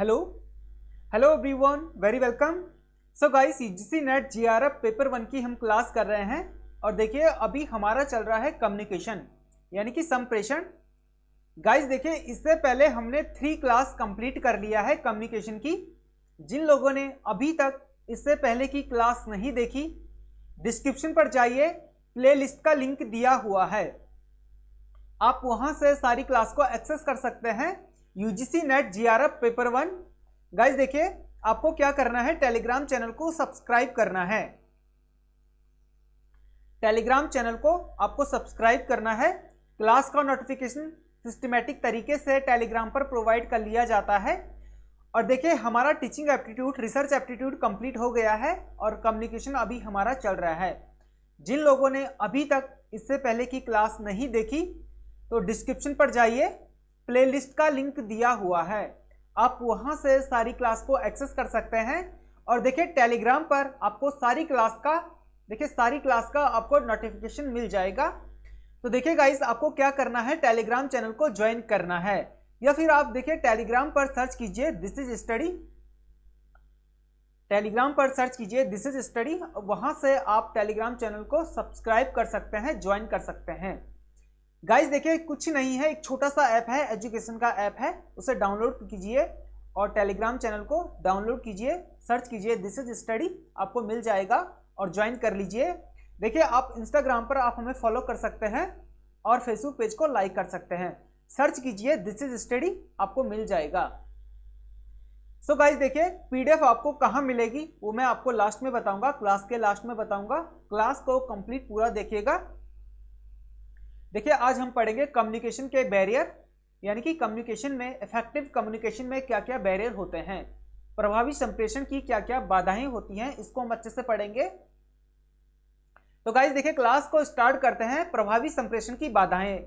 Hello hello everyone, very welcome. So guys, UGC net GRF paper 1 की हम class कर रहे हैं और देखिए अभी हमारा चल रहा है कम्युनिकेशन यानी कि संप्रेषण। गाइस देखिए, इससे पहले हमने 3 क्लास कंप्लीट कर लिया है कम्युनिकेशन की। जिन लोगों ने अभी तक इससे पहले की क्लास नहीं देखी, डिस्क्रिप्शन पर जाइए, प्लेलिस्ट का लिंक दिया हुआ है, आप वहां से सारी क्लास को एक्सेस कर सकते हैं। UGC net GRF paper 1। Guys देखिए, आपको क्या करना है, टेलीग्राम चैनल को सब्सक्राइब करना है। टेलीग्राम चैनल को आपको सब्सक्राइब करना है। क्लास का नोटिफिकेशन सिस्टमैटिक तरीके से टेलीग्राम पर प्रोवाइड कर लिया जाता है। और देखिए, हमारा teaching aptitude, research aptitude complete हो गया है और कम्युनिकेशन अभी हमारा चल रहा है। जिन लोगों ने अभी तक इससे पहले की क्लास नहीं देखी तो डिस्क्रिप्शन पर जाइए, प्लेलिस्ट का लिंक दिया हुआ है, आप वहां से सारी क्लास को एक्सेस कर सकते हैं। और देखिए, टेलीग्राम पर आपको सारी क्लास का आपको नोटिफिकेशन मिल जाएगा। तो देखिए गाइस, आपको क्या करना है, टेलीग्राम चैनल को ज्वाइन करना है, या फिर आप देखिए टेलीग्राम पर सर्च कीजिए दिस इज स्टडी। टेलीग्राम पर सर्च कीजिए दिस इज स्टडी, वहां से आप टेलीग्राम चैनल को सब्सक्राइब कर सकते हैं, ज्वाइन कर सकते हैं। गाइस देखिए, कुछ नहीं है, एक छोटा सा ऐप है, एजुकेशन का ऐप है, उसे डाउनलोड कीजिए और टेलीग्राम चैनल को डाउनलोड कीजिए, सर्च कीजिए दिस इज स्टडी, आपको मिल जाएगा और ज्वाइन कर लीजिए। देखिए, आप इंस्टाग्राम पर आप हमें फॉलो कर सकते हैं और फेसबुक पेज को लाइक कर सकते हैं, सर्च कीजिए दिस इज स्टडी, आपको मिल जाएगा। सो गाइस देखिए, पीडीएफ आपको कहाँ मिलेगी वो मैं आपको लास्ट में बताऊंगा, क्लास के लास्ट में बताऊंगा। क्लास को कंप्लीट पूरा देखिएगा। देखिए, आज हम पढ़ेंगे कम्युनिकेशन के बैरियर, यानी कि कम्युनिकेशन में, इफेक्टिव कम्युनिकेशन में क्या क्या बैरियर होते हैं, प्रभावी संप्रेषण की क्या क्या बाधाएं होती हैं, इसको हम अच्छे से पढ़ेंगे। तो गाइस देखिए, क्लास को स्टार्ट करते हैं। प्रभावी संप्रेषण की बाधाएं,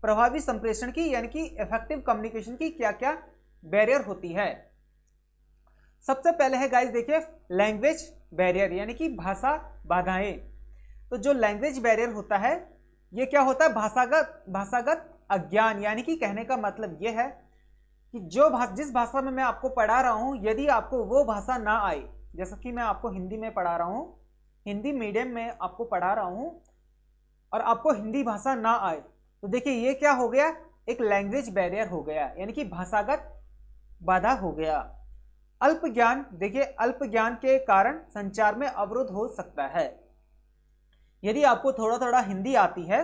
प्रभावी संप्रेषण की यानी कि इफेक्टिव कम्युनिकेशन की क्या क्या बैरियर होती है। सबसे पहले है गाइस देखिए, लैंग्वेज बैरियर यानी कि भाषा बाधाएं। तो जो लैंग्वेज बैरियर होता है, ये क्या होता है, भाषागत अज्ञान, यानी कि कहने का मतलब यह है कि जिस भाषा में मैं आपको पढ़ा रहा हूं, यदि आपको वो भाषा ना आए, जैसा कि मैं आपको हिंदी में पढ़ा रहा हूं, हिंदी मीडियम में आपको पढ़ा रहा हूं और आपको हिंदी भाषा ना आए, तो देखिए ये क्या हो गया, एक लैंग्वेज बैरियर हो गया, यानी कि भाषागत बाधा हो गया। अल्प ज्ञान, देखिए अल्प ज्ञान के कारण संचार में अवरोध हो सकता है। यदि आपको थोड़ा थोड़ा हिंदी आती है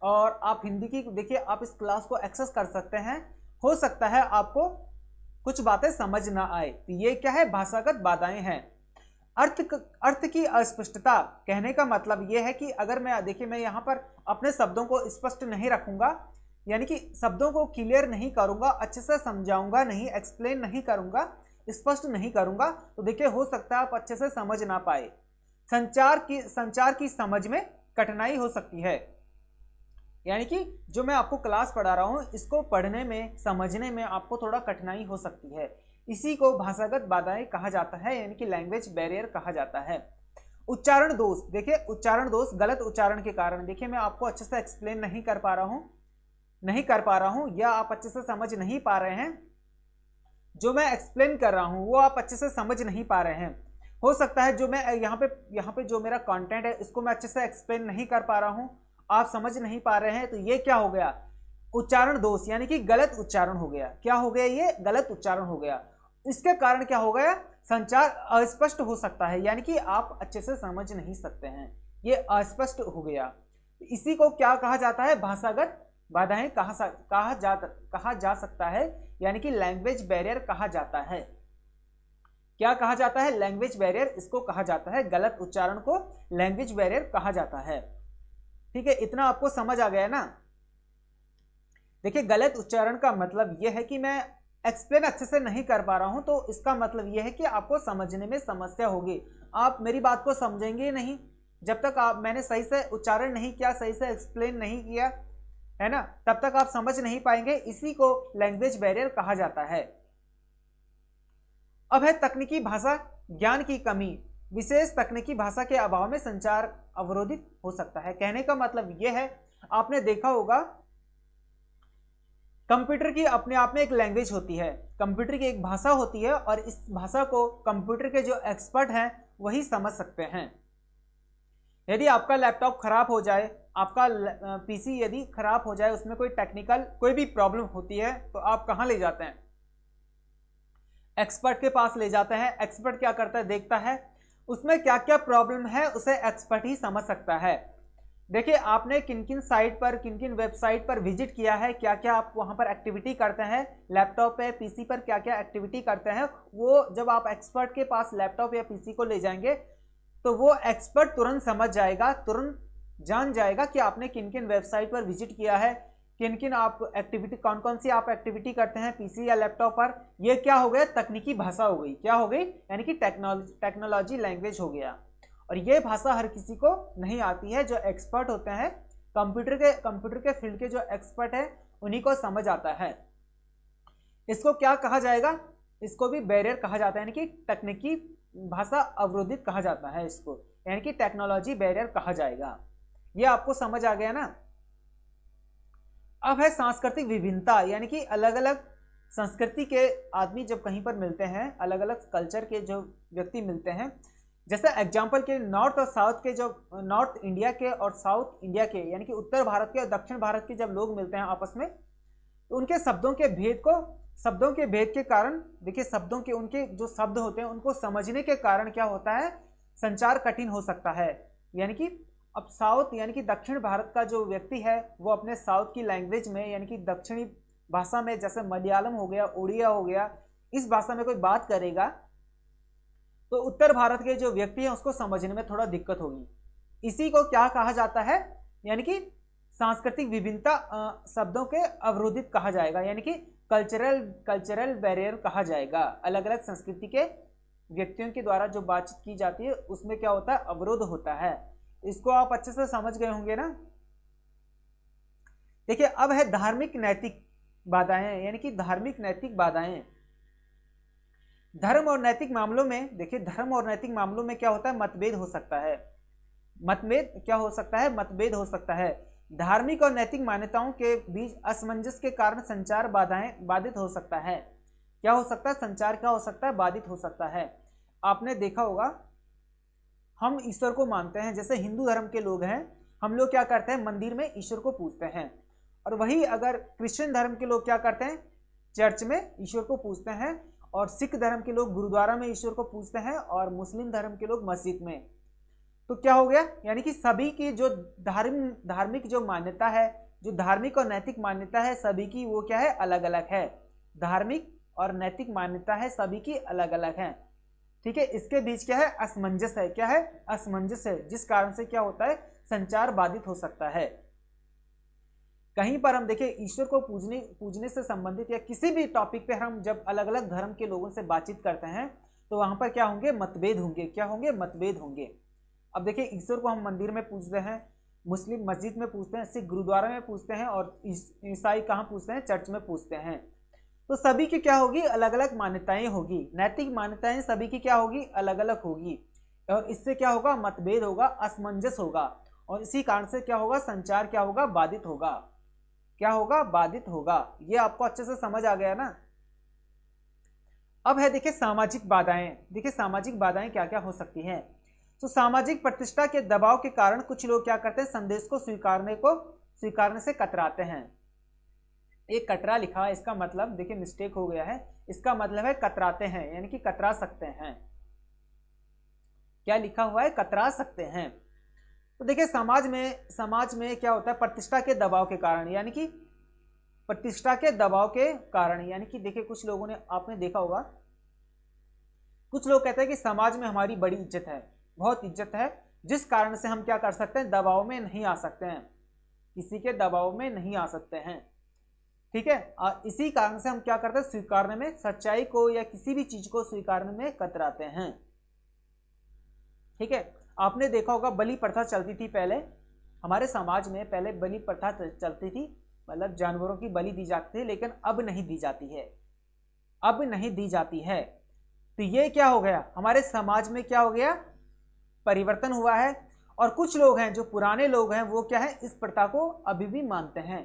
और आप हिंदी की, देखिए आप इस क्लास को एक्सेस कर सकते हैं, हो सकता है आपको कुछ बातें समझ ना आए, तो ये क्या है, भाषागत बाधाएं हैं। अर्थ की अस्पष्टता, कहने का मतलब यह है कि अगर मैं, देखिए मैं यहाँ पर अपने शब्दों को स्पष्ट नहीं रखूंगा, यानी कि शब्दों को क्लियर नहीं करूंगा, अच्छे से समझाऊंगा नहीं, एक्सप्लेन नहीं करूंगा, स्पष्ट नहीं करूंगा, तो देखिए हो सकता है आप अच्छे से समझ ना पाए, संचार की समझ में कठिनाई हो सकती है। यानी कि जो मैं आपको क्लास पढ़ा रहा हूं, इसको पढ़ने में, समझने में आपको थोड़ा कठिनाई हो सकती है, इसी को भाषागत बाधाएं कहा जाता है, यानी कि लैंग्वेज बैरियर कहा जाता है। उच्चारण दोष, देखिए उच्चारण दोष, गलत उच्चारण के कारण, देखिए मैं आपको अच्छे से एक्सप्लेन नहीं कर पा रहा हूं या आप अच्छे से समझ नहीं पा रहे हैं, जो मैं एक्सप्लेन कर रहा हूं वो आप अच्छे से समझ नहीं पा रहे हैं। हो सकता है जो मैं यहाँ पे जो मेरा कंटेंट है, इसको मैं अच्छे से एक्सप्लेन नहीं कर पा रहा हूँ, आप समझ नहीं पा रहे हैं, तो ये क्या हो गया, उच्चारण दोष, यानी कि गलत उच्चारण हो गया। क्या हो गया, ये गलत उच्चारण हो गया। इसके कारण क्या हो गया, संचार अस्पष्ट हो सकता है, यानी कि आप अच्छे से समझ नहीं सकते हैं, ये अस्पष्ट हो गया। इसी को क्या कहा जाता है, भाषागत बाधाएं कहा जा सकता है, यानी कि लैंग्वेज बैरियर कहा जाता है। क्या कहा जाता है, लैंग्वेज बैरियर, इसको कहा जाता है, गलत उच्चारण को लैंग्वेज बैरियर कहा जाता है। ठीक है, इतना आपको समझ आ गया ना। देखिए, गलत उच्चारण का मतलब यह है कि मैं एक्सप्लेन अच्छे से नहीं कर पा रहा हूं, तो इसका मतलब यह है कि आपको समझने में समस्या होगी, आप मेरी बात को समझेंगे नहीं जब तक मैंने सही से उच्चारण नहीं किया, सही से एक्सप्लेन नहीं किया, है ना, तब तक आप समझ नहीं पाएंगे, इसी को लैंग्वेज बैरियर कहा जाता है। अब है तकनीकी भाषा ज्ञान की कमी, विशेष तकनीकी भाषा के अभाव में संचार अवरोधित हो सकता है। कहने का मतलब यह है, आपने देखा होगा कंप्यूटर की अपने आप में एक लैंग्वेज होती है, कंप्यूटर की एक भाषा होती है, और इस भाषा को कंप्यूटर के जो एक्सपर्ट हैं वही समझ सकते हैं। यदि आपका लैपटॉप खराब हो जाए, आपका पीसी यदि खराब हो जाए, उसमें कोई टेक्निकल कोई भी प्रॉब्लम होती है, तो आप कहां ले जाते हैं? एक्सपर्ट के पास ले जाते हैं। एक्सपर्ट क्या करता है, देखता है उसमें क्या क्या प्रॉब्लम है, उसे एक्सपर्ट ही समझ सकता है। देखिए आपने किन किन साइट पर, किन किन वेबसाइट पर विजिट किया है, क्या क्या आप वहां पर एक्टिविटी करते हैं, लैपटॉप पे पीसी पर क्या क्या एक्टिविटी करते हैं, वो जब आप एक्सपर्ट के पास लैपटॉप या पीसी को ले जाएंगे तो वो एक्सपर्ट तुरंत समझ जाएगा, तुरंत जान जाएगा कि आपने किन किन वेबसाइट पर विजिट किया है, किन किन आप एक्टिविटी, कौन कौन सी आप एक्टिविटी करते हैं पीसी या लैपटॉप पर। ये क्या हो गया, तकनीकी भाषा हो गई। क्या हो गई, यानी कि टेक्नोलॉजी लैंग्वेज हो गया। और ये भाषा हर किसी को नहीं आती है, जो एक्सपर्ट होते हैं कंप्यूटर के फील्ड के जो एक्सपर्ट है उन्हीं को समझ आता है। इसको क्या कहा जाएगा, इसको भी बैरियर कहा जाता है, यानी कि तकनीकी भाषा अवरोधित कहा जाता है इसको, यानी कि टेक्नोलॉजी बैरियर कहा जाएगा। ये आपको समझ आ गया ना। अब है सांस्कृतिक विभिन्नता, यानी कि अलग अलग संस्कृति के आदमी जब कहीं पर मिलते हैं, अलग अलग कल्चर के जो व्यक्ति मिलते हैं, जैसे एग्जांपल के नॉर्थ और साउथ के, जो नॉर्थ इंडिया के और साउथ इंडिया के, यानी कि उत्तर भारत के और दक्षिण भारत के जब लोग मिलते हैं आपस में, तो उनके शब्दों के भेद के कारण, देखिए शब्दों के, उनके जो शब्द होते हैं उनको समझने के कारण क्या होता है, संचार कठिन हो सकता है। यानी कि अब साउथ यानी कि दक्षिण भारत का जो व्यक्ति है वो अपने साउथ की लैंग्वेज में, यानी कि दक्षिणी भाषा में, जैसे मलयालम हो गया, उड़िया हो गया, इस भाषा में कोई बात करेगा तो उत्तर भारत के जो व्यक्ति है उसको समझने में थोड़ा दिक्कत होगी। इसी को क्या कहा जाता है, यानी कि सांस्कृतिक विभिन्नता शब्दों के अवरोधित कहा जाएगा, यानी कि कल्चरल बैरियर कहा जाएगा। अलग अलग संस्कृति के व्यक्तियों के द्वारा जो बातचीत की जाती है उसमें क्या होता है, अवरोध होता है। इसको आप अच्छे से समझ गए होंगे ना। देखिए अब है धार्मिक नैतिक बाधाएं, यानी कि धार्मिक नैतिक बाधाएं। धर्म और नैतिक मामलों में, देखिए धर्म और नैतिक मामलों में क्या होता है, मतभेद हो सकता है। मतभेद क्या हो सकता है, मतभेद हो सकता है। धार्मिक और नैतिक मान्यताओं के बीच असमंजस के कारण संचार बाधाएं बाधित हो सकता है। क्या हो सकता है, संचार क्या हो सकता है, बाधित हो सकता है। आपने देखा होगा हम ईश्वर को मानते हैं, जैसे हिंदू धर्म के लोग हैं, हम लोग क्या करते हैं, मंदिर में ईश्वर को पूजते हैं। और वही अगर क्रिश्चियन धर्म के लोग क्या करते हैं, चर्च में ईश्वर को पूजते हैं। और सिख धर्म के लोग गुरुद्वारा में ईश्वर को पूजते हैं, और मुस्लिम धर्म के लोग मस्जिद में। तो क्या हो गया, यानी कि सभी की जो धार्मिक जो मान्यता है, जो धार्मिक और नैतिक मान्यता है सभी की, वो क्या है, अलग अलग है। धार्मिक और नैतिक मान्यता है सभी की अलग अलग है। ठीक है, इसके बीच क्या है, असमंजस है। क्या है, असमंजस है, जिस कारण से क्या होता है, संचार बाधित हो सकता है। कहीं पर हम देखिए ईश्वर को पूजने से संबंधित या किसी भी टॉपिक पे हम जब अलग अलग धर्म के लोगों से बातचीत करते हैं तो वहां पर क्या होंगे, मतभेद होंगे। क्या होंगे, मतभेद होंगे। अब देखिए ईश्वर को हम मंदिर में पूजते हैं, मुस्लिम मस्जिद में पूजते हैं, सिख गुरुद्वारा में पूजते हैं, और ईसाई कहाँ पूजते हैं, चर्च में पूजते हैं। तो सभी की क्या होगी, अलग अलग मान्यताएं होगी। नैतिक मान्यताएं सभी की क्या होगी, अलग अलग होगी। और इससे क्या होगा, मतभेद होगा, असमंजस होगा, और इसी कारण से क्या होगा, संचार क्या होगा, बाधित होगा। क्या होगा, बाधित होगा। ये आपको अच्छे से समझ आ गया ना। अब है देखिए सामाजिक बाधाएं। देखिए सामाजिक बाधाएं क्या क्या हो सकती हैं। तो सामाजिक प्रतिष्ठा के दबाव के कारण कुछ लोग क्या करते हैं, संदेश को स्वीकारने से कतराते हैं। एक कतरा लिखा है, इसका मतलब देखिए मिस्टेक हो गया है, इसका मतलब है कतराते हैं, यानी कि कतरा सकते हैं। क्या लिखा हुआ है, कतरा सकते हैं। तो देखिए समाज में क्या होता है, प्रतिष्ठा के दबाव के कारण, यानी कि प्रतिष्ठा के दबाव के कारण, यानी कि देखिए कुछ लोगों ने, आपने देखा होगा कुछ लोग कहते हैं कि समाज में हमारी बड़ी इज्जत है, बहुत इज्जत है, जिस कारण से हम क्या कर सकते हैं, दबाव में नहीं आ सकते हैं, किसी के दबाव में नहीं आ सकते हैं। ठीक है, और इसी कारण से हम क्या करते हैं, स्वीकारने में, सच्चाई को या किसी भी चीज को स्वीकारने में कतराते हैं। ठीक है, आपने देखा होगा बलि प्रथा चलती थी पहले हमारे समाज में, पहले बलि प्रथा चलती थी, मतलब जानवरों की बलि दी जाती थी, लेकिन अब नहीं दी जाती है, अब नहीं दी जाती है। तो ये क्या हो गया, हमारे समाज में क्या हो गया, परिवर्तन हुआ है। और कुछ लोग हैं जो पुराने लोग हैं वो क्या है, इस प्रथा को अभी भी मानते हैं।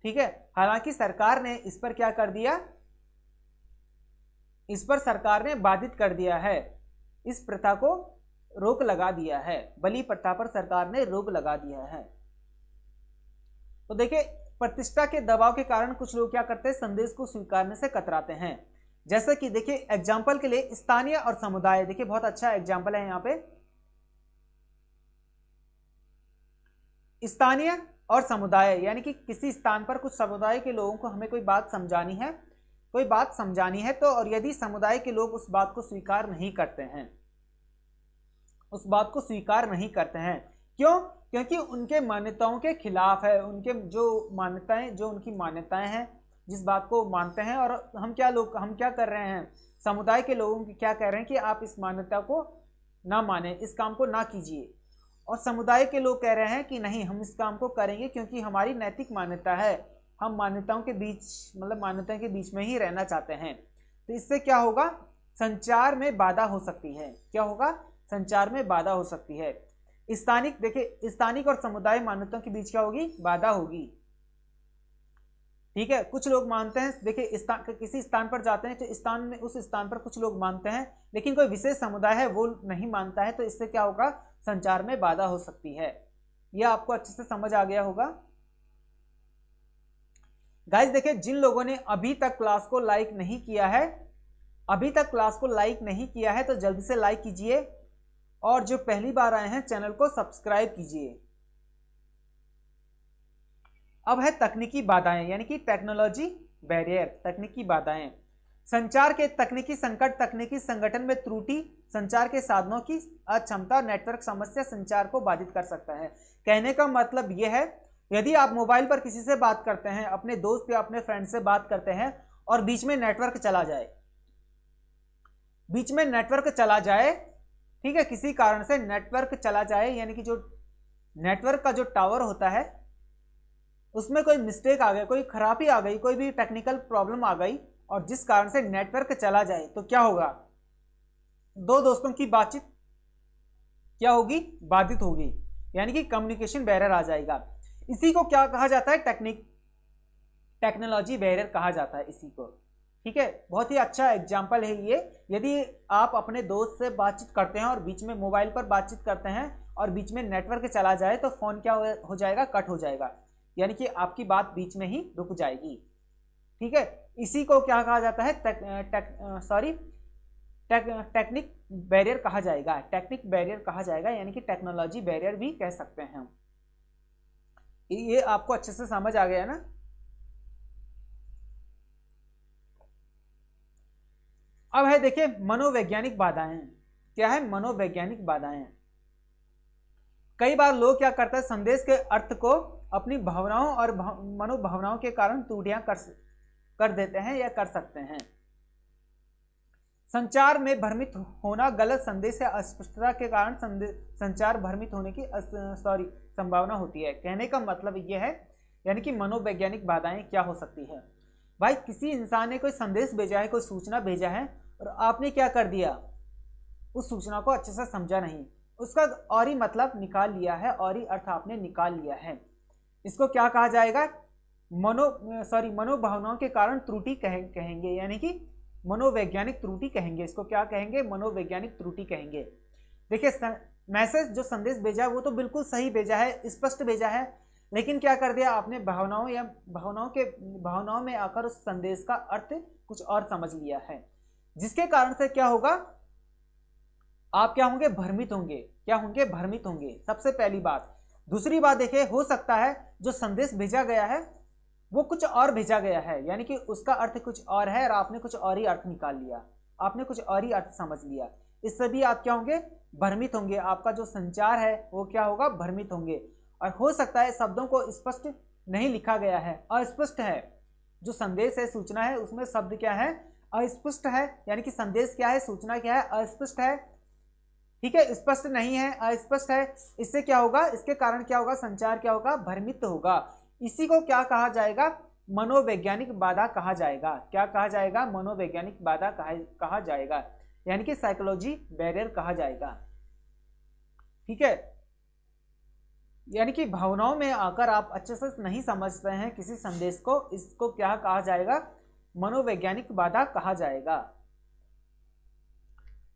ठीक है। हालांकि सरकार ने इस पर क्या कर दिया, इस पर सरकार ने बाधित कर दिया है, इस प्रथा को रोक लगा दिया है, बलि प्रथा पर सरकार ने रोक लगा दिया है। तो देखिए प्रतिष्ठा के दबाव के कारण कुछ लोग क्या करते हैं, संदेश को स्वीकारने से कतराते हैं। जैसे कि देखिए एग्जाम्पल के लिए स्थानीय और समुदाय, देखिए बहुत अच्छा एग्जाम्पल है यहाँ पे। स्थानीय और समुदाय यानी कि किसी स्थान पर कुछ समुदाय के लोगों को हमें कोई बात समझानी है, कोई बात समझानी है, तो और यदि समुदाय के लोग उस बात को स्वीकार नहीं करते हैं, उस बात को स्वीकार नहीं करते हैं, क्यों? क्योंकि उनके मान्यताओं के खिलाफ है, उनके जो मान्यताएं, जो उनकी मान्यताएं हैं, जिस बात को मानते हैं। और हम क्या कर रहे हैं, समुदाय के लोगों की क्या कह रहे हैं कि आप इस मान्यता को ना माने, इस काम को ना कीजिए। और समुदाय के लोग कह रहे हैं कि नहीं, हम इस काम को करेंगे क्योंकि हमारी नैतिक मान्यता है, हम मान्यताओं के बीच, मतलब मान्यताओं के बीच में ही रहना चाहते हैं। तो इससे क्या होगा, संचार में बाधा हो सकती है। क्या होगा, संचार में बाधा हो सकती है। स्थानिक, देखिए स्थानिक और समुदाय मान्यताओं के बीच क्या होगी, बाधा होगी। ठीक है। कुछ लोग मानते हैं, देखिए किसी स्थान पर जाते हैं तो स्थान में, उस स्थान पर कुछ लोग मानते हैं, लेकिन कोई विशेष समुदाय है वो नहीं मानता है, तो इससे क्या होगा, संचार में बाधा हो सकती है। यह आपको अच्छे से समझ आ गया होगा। गाइस देखिए जिन लोगों ने अभी तक क्लास को लाइक नहीं किया है, अभी तक क्लास को लाइक नहीं किया है, तो जल्दी से लाइक कीजिए, और जो पहली बार आए हैं चैनल को सब्सक्राइब कीजिए। अब है तकनीकी बाधाएं, यानी कि टेक्नोलॉजी बैरियर, तकनीकी बाधाएं। संचार के तकनीकी संकट, तकनीकी संगठन में त्रुटि, संचार के साधनों की अक्षमता, नेटवर्क समस्या संचार को बाधित कर सकता है। कहने का मतलब यह है, यदि आप मोबाइल पर किसी से बात करते हैं, अपने दोस्त या अपने फ्रेंड से बात करते हैं, और बीच में नेटवर्क चला जाए, बीच में नेटवर्क चला जाए, ठीक है, किसी कारण से नेटवर्क चला जाए, यानी कि जो नेटवर्क का जो टावर होता है उसमें कोई मिस्टेक आ गई, कोई खराबी आ गई, कोई भी टेक्निकल प्रॉब्लम आ गई, और जिस कारण से नेटवर्क चला जाए, तो क्या होगा, दो दोस्तों की बातचीत क्या होगी, बाधित होगी, यानी कि कम्युनिकेशन बैरियर आ जाएगा। इसी को क्या कहा जाता है, टेक्नोलॉजी बैरियर कहा जाता है इसी को। ठीक है, बहुत ही अच्छा एग्जाम्पल है ये। यदि आप अपने दोस्त से बातचीत करते हैं और बीच में मोबाइल पर बातचीत करते हैं और बीच में नेटवर्क चला जाए, तो फोन क्या हो जाएगा, कट हो जाएगा, यानी कि आपकी बात बीच में ही रुक जाएगी। ठीक है, इसी को क्या कहा जाता है, टेक्निक बैरियर कहा जाएगा, टेक्निक बैरियर कहा जाएगा, यानी कि टेक्नोलॉजी बैरियर भी कह सकते हैं हम। ये आपको अच्छे से समझ आ गया ना। अब है देखिए मनोवैज्ञानिक बाधाएं। क्या है, मनोवैज्ञानिक बाधाएं। कई बार लोग क्या करते हैं, संदेश के अर्थ को अपनी भावनाओं और मनोभावनाओं के कारण त्रुटियां कर देते हैं या कर सकते हैं। संचार में भ्रमित होना, गलत संदेश या अस्पष्टता के कारण संचार भ्रमित होने की संभावना होती है। कहने का मतलब यह है, यानी कि मनोवैज्ञानिक बाधाएं क्या हो सकती है। भाई किसी इंसान ने कोई संदेश भेजा है, कोई सूचना भेजा है, और आपने क्या कर दिया, उस सूचना को अच्छे से समझा नहीं, उसका और ही मतलब निकाल लिया है, और ही अर्थ आपने निकाल लिया है। इसको क्या कहा जाएगा, मनोभावनाओं के कारण त्रुटि कहेंगे, यानी कि मनोवैज्ञानिक त्रुटि कहेंगे। इसको क्या कहेंगे, मनोवैज्ञानिक त्रुटि कहेंगे। देखिए मैसेज जो संदेश भेजा है वो तो बिल्कुल सही भेजा है, स्पष्ट भेजा है, लेकिन क्या कर दिया आपने, भावनाओं में आकर उस संदेश का अर्थ कुछ और समझ लिया है, जिसके कारण से क्या होगा, आप क्या होंगे, भ्रमित होंगे। क्या होंगे, भ्रमित होंगे, सबसे पहली बात। दूसरी बात देखिए, हो सकता है जो संदेश भेजा गया है वो कुछ और भेजा गया है, यानी कि उसका अर्थ कुछ और है और आपने कुछ और ही अर्थ निकाल लिया, आपने कुछ और ही अर्थ समझ लिया। इससे भी आप क्या होंगे, भ्रमित होंगे, आपका जो संचार है वो क्या होगा, भ्रमित होंगे। और हो सकता है शब्दों को स्पष्ट नहीं लिखा गया है, अस्पष्ट है, जो संदेश है, सूचना है, उसमें शब्द क्या है, अस्पष्ट है, यानी कि संदेश क्या है, सूचना क्या है, अस्पष्ट है। ठीक है, स्पष्ट नहीं है, अस्पष्ट है। इससे क्या होगा, इसके कारण क्या होगा, संचार क्या होगा, भ्रमित होगा। इसी को क्या कहा जाएगा, मनोवैज्ञानिक बाधा कहा जाएगा। क्या कहा जाएगा, मनोवैज्ञानिक बाधा कहा जाएगा, यानी कि साइकोलॉजी बैरियर कहा जाएगा। ठीक है, यानी कि भावनाओं में आकर आप अच्छे से नहीं समझते हैं किसी संदेश को, इसको क्या कहा जाएगा? मनोवैज्ञानिक बाधा कहा जाएगा।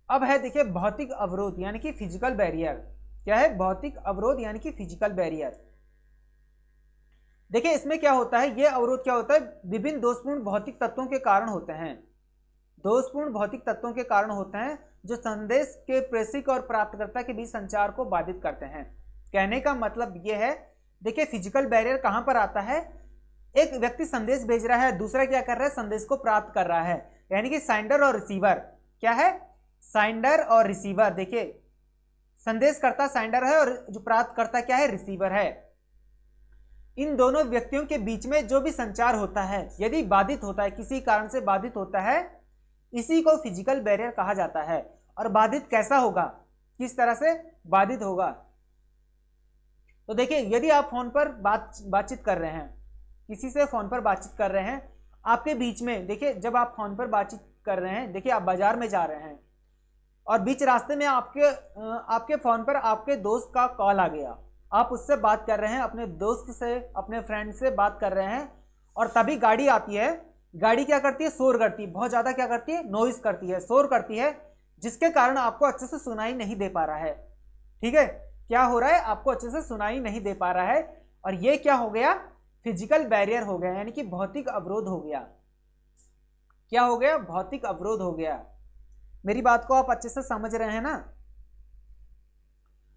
अब है देखिए भौतिक अवरोध यानी कि फिजिकल बैरियर। क्या है? भौतिक अवरोध यानी कि फिजिकल बैरियर। देखिए इसमें क्या होता है, ये अवरोध क्या होता है? विभिन्न दोषपूर्ण भौतिक तत्वों के कारण होते हैं। दोषपूर्ण भौतिक तत्वों के कारण होते हैं जो संदेश के प्रेषक और प्राप्तकर्ता के बीच संचार को बाधित करते हैं। कहने का मतलब यह है, देखिए फिजिकल बैरियर कहां पर आता है? एक व्यक्ति संदेश भेज रहा है, दूसरा क्या कर रहा है? संदेश को प्राप्त कर रहा है, यानी कि सेंडर और रिसीवर। क्या है? सेंडर और रिसीवर। देखिए संदेशकर्ता सेंडर है और जो प्राप्तकर्ता क्या है? रिसीवर है। इन दोनों व्यक्तियों के बीच में जो भी संचार होता है यदि बाधित होता है, किसी कारण से बाधित होता है, इसी को फिजिकल बैरियर कहा जाता है। और बाधित कैसा होगा? किस तरह से बाधित होगा? तो देखिए यदि आप फोन पर बातचीत कर रहे हैं, किसी से फोन पर बातचीत कर रहे हैं, आपके बीच में देखिए जब आप फोन पर बातचीत कर रहे हैं, देखिए आप बाजार में जा रहे हैं और बीच रास्ते में आपके फोन पर आपके दोस्त का कॉल आ गया, आप उससे बात कर रहे हैं, अपने दोस्त से, अपने फ्रेंड से बात कर रहे हैं, और तभी गाड़ी आती है। गाड़ी क्या करती है? शोर करती है, बहुत ज्यादा क्या करती है? नॉइज करती है, शोर करती है, जिसके कारण आपको अच्छे से सुनाई नहीं दे पा रहा है। ठीक है, क्या हो रहा है? आपको अच्छे से सुनाई नहीं दे पा रहा है, और ये क्या हो गया? फिजिकल बैरियर हो गया, यानी कि भौतिक अवरोध हो गया। क्या हो गया? भौतिक अवरोध हो गया। मेरी बात को आप अच्छे से समझ रहे हैं ना?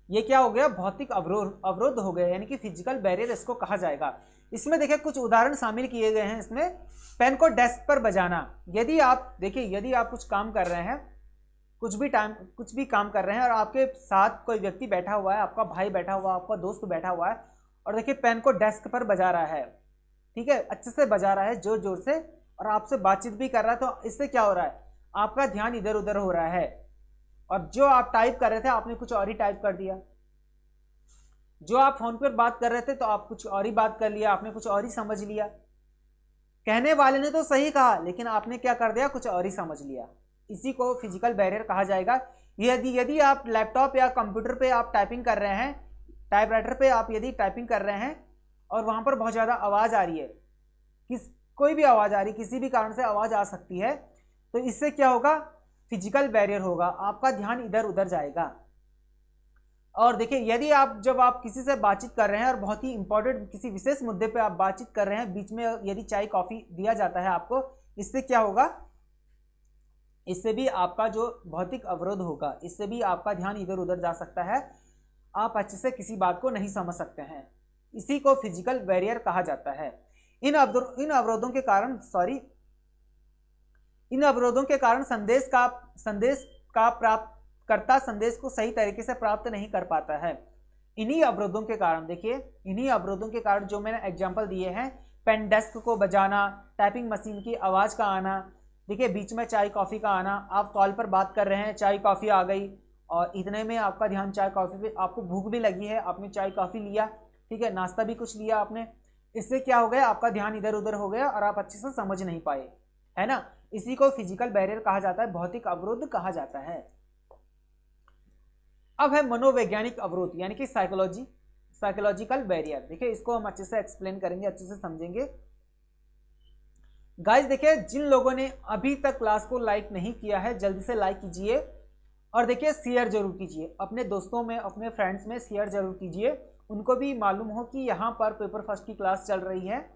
ये क्या हो गया? भौतिक अवरोध हो गया, यानी कि फिजिकल बैरियर इसको कहा जाएगा। इसमें देखिए कुछ उदाहरण शामिल किए गए हैं इसमें। पेन को डेस्क पर बजाना। यदि आप देखिए, यदि आप कुछ काम कर रहे हैं, कुछ भी काम कर रहे हैं और आपके साथ कोई व्यक्ति बैठा हुआ है, आपका भाई बैठा हुआ है, आपका दोस्त बैठा हुआ है, और देखिए पेन को डेस्क पर बजा रहा है, ठीक है, अच्छे से बजा रहा है, जोर जोर से, और आपसे बातचीत भी कर रहा है, तो इससे क्या हो रहा है? आपका ध्यान इधर उधर हो रहा है, और जो आप टाइप कर रहे थे आपने कुछ और ही टाइप कर दिया। जो आप फोन पर बात कर रहे थे तो आप कुछ और ही बात कर लिया, आपने कुछ और ही समझ लिया। कहने वाले ने तो सही कहा, लेकिन आपने क्या कर दिया? कुछ और ही समझ लिया। इसी को फिजिकल बैरियर कहा जाएगा। यदि आप लैपटॉप या कंप्यूटर पे आप टाइपिंग कर रहे हैं, टाइपराइटर पे आप यदि टाइपिंग कर रहे हैं और वहां पर बहुत ज्यादा आवाज आ रही है, कोई भी आवाज आ रही, किसी भी कारण से आवाज आ सकती है, तो इससे क्या होगा? फिजिकल बैरियर होगा, आपका ध्यान इधर उधर जाएगा। और देखिए यदि जब आप किसी से बातचीत कर रहे हैं और बहुत ही इंपॉर्टेंट किसी विशेष मुद्दे पे आप बातचीत कर रहे हैं, बीच में यदि चाय कॉफी दिया जाता है आपको, इससे क्या होगा? इससे भी आपका जो भौतिक अवरोध होगा, इससे भी आपका ध्यान इधर उधर जा सकता है, आप अच्छे से किसी बात को नहीं समझ सकते हैं। इसी को फिजिकल बैरियर कहा जाता है। इन अवरोधों के कारण संदेश का प्राप्तकर्ता संदेश को सही तरीके से प्राप्त नहीं कर पाता है। इन्हीं अवरोधों के कारण, देखिए इन्हीं अवरोधों के कारण जो मैंने एग्जांपल दिए हैं, पेन डेस्क को बजाना, टाइपिंग मशीन की आवाज का आना, देखिए बीच में चाय कॉफी का आना, आप कॉल पर बात कर रहे हैं, चाय कॉफी आ गई और इतने में आपका ध्यान चाय कॉफी पे, आपको भूख भी लगी है, आपने चाय कॉफी लिया, ठीक है, नाश्ता भी कुछ लिया आपने, इससे क्या हो गया? आपका ध्यान इधर उधर हो गया और आप अच्छे से समझ नहीं पाए, है ना? इसी को फिजिकल बैरियर कहा जाता है, भौतिक अवरोध कहा जाता है। अब है मनोवैज्ञानिक अवरोध, यानी कि साइकोलॉजिकल बैरियर। देखिए इसको हम अच्छे से एक्सप्लेन करेंगे, अच्छे से समझेंगे। गाइस देखिए, जिन लोगों ने अभी तक क्लास को लाइक नहीं किया है, जल्दी से लाइक कीजिए और देखिए शेयर जरूर कीजिए, अपने दोस्तों में, अपने फ्रेंड्स में शेयर जरूर कीजिए, उनको भी मालूम हो कि यहाँ पर पेपर फर्स्ट की क्लास चल रही है।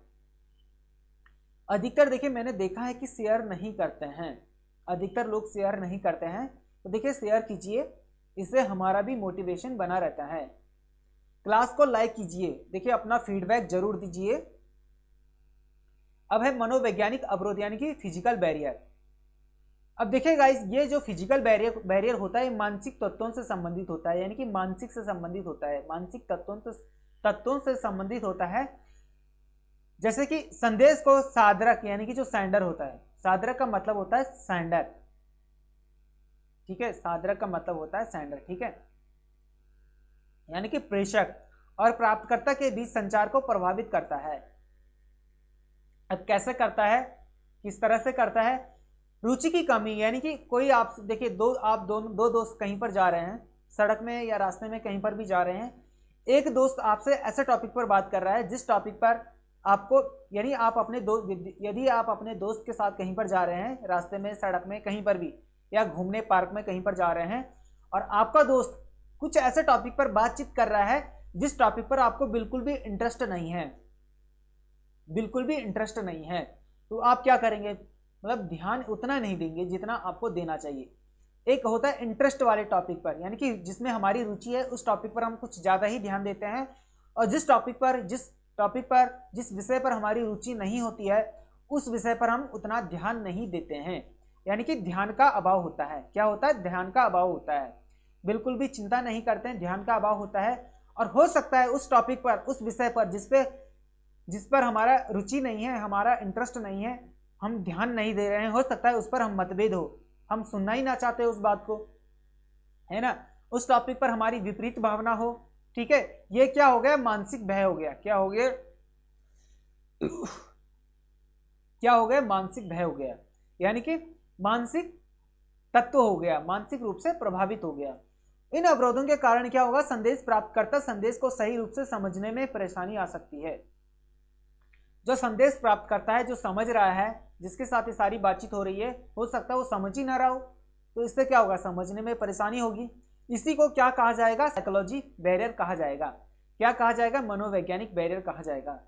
अधिकतर देखिए मैंने देखा है कि शेयर नहीं करते हैं, अधिकतर लोग शेयर नहीं करते हैं, तो देखिए शेयर कीजिए, इससे हमारा भी मोटिवेशन बना रहता है। क्लास को लाइक कीजिए, देखिए अपना फीडबैक जरूर दीजिए। अब है मनोवैज्ञानिक अवरोध, यानी कि फिजिकल बैरियर। अब देखिए गाइस, ये जो फिजिकल बैरियर होता है, मानसिक तत्वों से संबंधित होता है, यानी कि मानसिक से संबंधित होता है, मानसिक तत्वों से संबंधित होता है। जैसे कि संदेश को सादरक, यानी कि जो सेंडर होता है, सादरक का मतलब होता है सेंडर, ठीक है, सादरक का मतलब होता है सेंडर, ठीक है, यानी कि प्रेषक और प्राप्तकर्ता के बीच संचार को प्रभावित करता है। अब कैसे करता है, किस तरह से करता है? रुचि की कमी, यानी कि कोई आप देखिए दो दोस्त कहीं पर जा रहे हैं, सड़क में या रास्ते में कहीं पर भी जा रहे हैं, एक दोस्त आपसे ऐसे टॉपिक पर बात कर रहा है जिस टॉपिक पर आपको, यानी आप अपने यदि आप अपने दोस्त के साथ कहीं पर जा रहे हैं, रास्ते में, सड़क में, कहीं पर भी, या घूमने पार्क में कहीं पर जा रहे हैं, और आपका दोस्त कुछ ऐसे टॉपिक पर बातचीत कर रहा है जिस टॉपिक पर आपको बिल्कुल भी इंटरेस्ट नहीं है, बिल्कुल भी इंटरेस्ट नहीं है, तो आप क्या करेंगे? मतलब ध्यान उतना नहीं देंगे जितना आपको देना चाहिए। एक होता है इंटरेस्ट वाले टॉपिक पर, यानी कि जिसमें हमारी रुचि है उस टॉपिक पर हम कुछ ज़्यादा ही ध्यान देते हैं, और जिस विषय पर हमारी रुचि नहीं होती है उस विषय पर हम उतना ध्यान नहीं देते हैं, यानी कि ध्यान का अभाव होता है। क्या होता है? ध्यान का अभाव होता है, बिल्कुल भी चिंता नहीं करते हैं, ध्यान का अभाव होता है। और हो सकता है उस टॉपिक पर, उस विषय पर जिस पर हमारा रुचि नहीं है, हमारा इंटरेस्ट नहीं है, हम ध्यान नहीं दे रहे हैं, हो सकता है उस पर हम मतभेद हो, हम सुनना ही ना चाहते उस बात को, है ना, उस टॉपिक पर हमारी विपरीत भावना हो, ठीक है, ये क्या हो गया? मानसिक भय हो गया। क्या हो गया? क्या हो गया? मानसिक भय हो गया, यानी कि मानसिक तत्व हो गया, मानसिक रूप से प्रभावित हो गया। इन अवरोधों के कारण क्या होगा? संदेश प्राप्तकर्ता संदेश को सही रूप से समझने में परेशानी आ सकती है। जो संदेश प्राप्त करता है, जो समझ रहा है, जिसके साथ ये सारी बातचीत हो रही है, हो सकता है वो समझ ही ना रहा हो, तो इससे क्या होगा? समझने में परेशानी होगी। इसी को क्या कहा जाएगा? साइकोलॉजी बैरियर कहा जाएगा। क्या कहा जाएगा? मनोवैज्ञानिक बैरियर कहा जाएगा।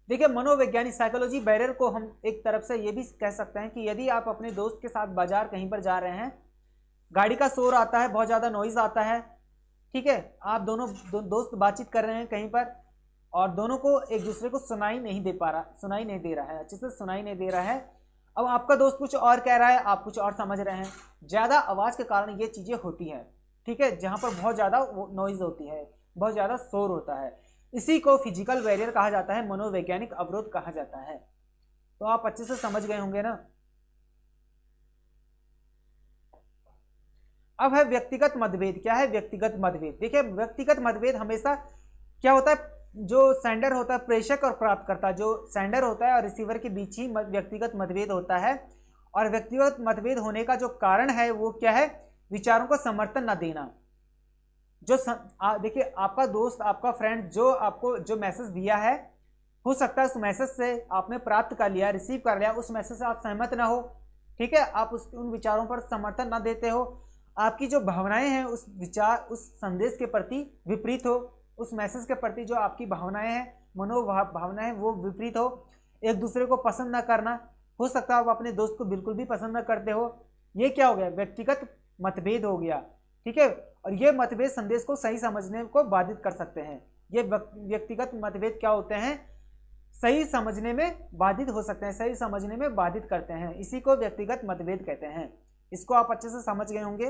देखिए, मनोवैज्ञानिक साइकोलॉजी बैरियर को हम एक तरफ से ये भी कह सकते हैं कि यदि आप अपने दोस्त के साथ बाजार कहीं पर जा रहे हैं, गाड़ी का शोर आता है, बहुत ज़्यादा नॉइज आता है, ठीक है, आप दोनों दोस्त बातचीत कर रहे हैं कहीं पर, और दोनों को एक दूसरे को सुनाई नहीं दे रहा है, अच्छे से सुनाई नहीं दे रहा है। अब आपका दोस्त कुछ और कह रहा है, आप कुछ और समझ रहे हैं। ज़्यादा आवाज़ के कारण ये चीज़ें होती हैं, ठीक है, जहाँ पर बहुत ज़्यादा नॉइज़ होती है, बहुत ज़्यादा शोर होता है। इसी को फिजिकल बैरियर कहा जाता है, मनोवैज्ञानिक अवरोध कहा जाता है। तो आप अच्छे से समझ गए होंगे ना। अब है व्यक्तिगत मतभेद। क्या है व्यक्तिगत मतभेद? देखिए, व्यक्तिगत मतभेद हमेशा क्या होता है? जो सेंडर होता है, प्रेषक और प्राप्तकर्ता, जो सेंडर होता है और रिसीवर के बीच ही व्यक्तिगत मतभेद होता है। और व्यक्तिगत मतभेद होने का जो कारण है वो क्या है? विचारों को समर्थन न देना। देखिए, आपका दोस्त, आपका फ्रेंड जो आपको जो मैसेज दिया है, हो सकता है उस मैसेज से आपने प्राप्त कर लिया, रिसीव कर लिया, उस मैसेज से आप सहमत ना हो, ठीक है, आप उन विचारों पर समर्थन ना देते हो, आपकी जो भावनाएं हैं उस संदेश के प्रति विपरीत हो, उस मैसेज के प्रति जो आपकी भावनाएं हैं, भावनाएं वो विपरीत हो, एक दूसरे को पसंद ना करना, हो सकता है आप अपने दोस्त को बिल्कुल भी पसंद ना करते हो। ये क्या हो गया? व्यक्तिगत मतभेद हो गया, ठीक है। और ये मतभेद संदेश को सही समझने को बाधित कर सकते हैं। ये व्यक्तिगत मतभेद क्या होते हैं? सही समझने में बाधित हो सकते हैं, सही समझने में बाधित करते हैं, इसी को व्यक्तिगत मतभेद कहते हैं। इसको आप अच्छे से समझ गए होंगे।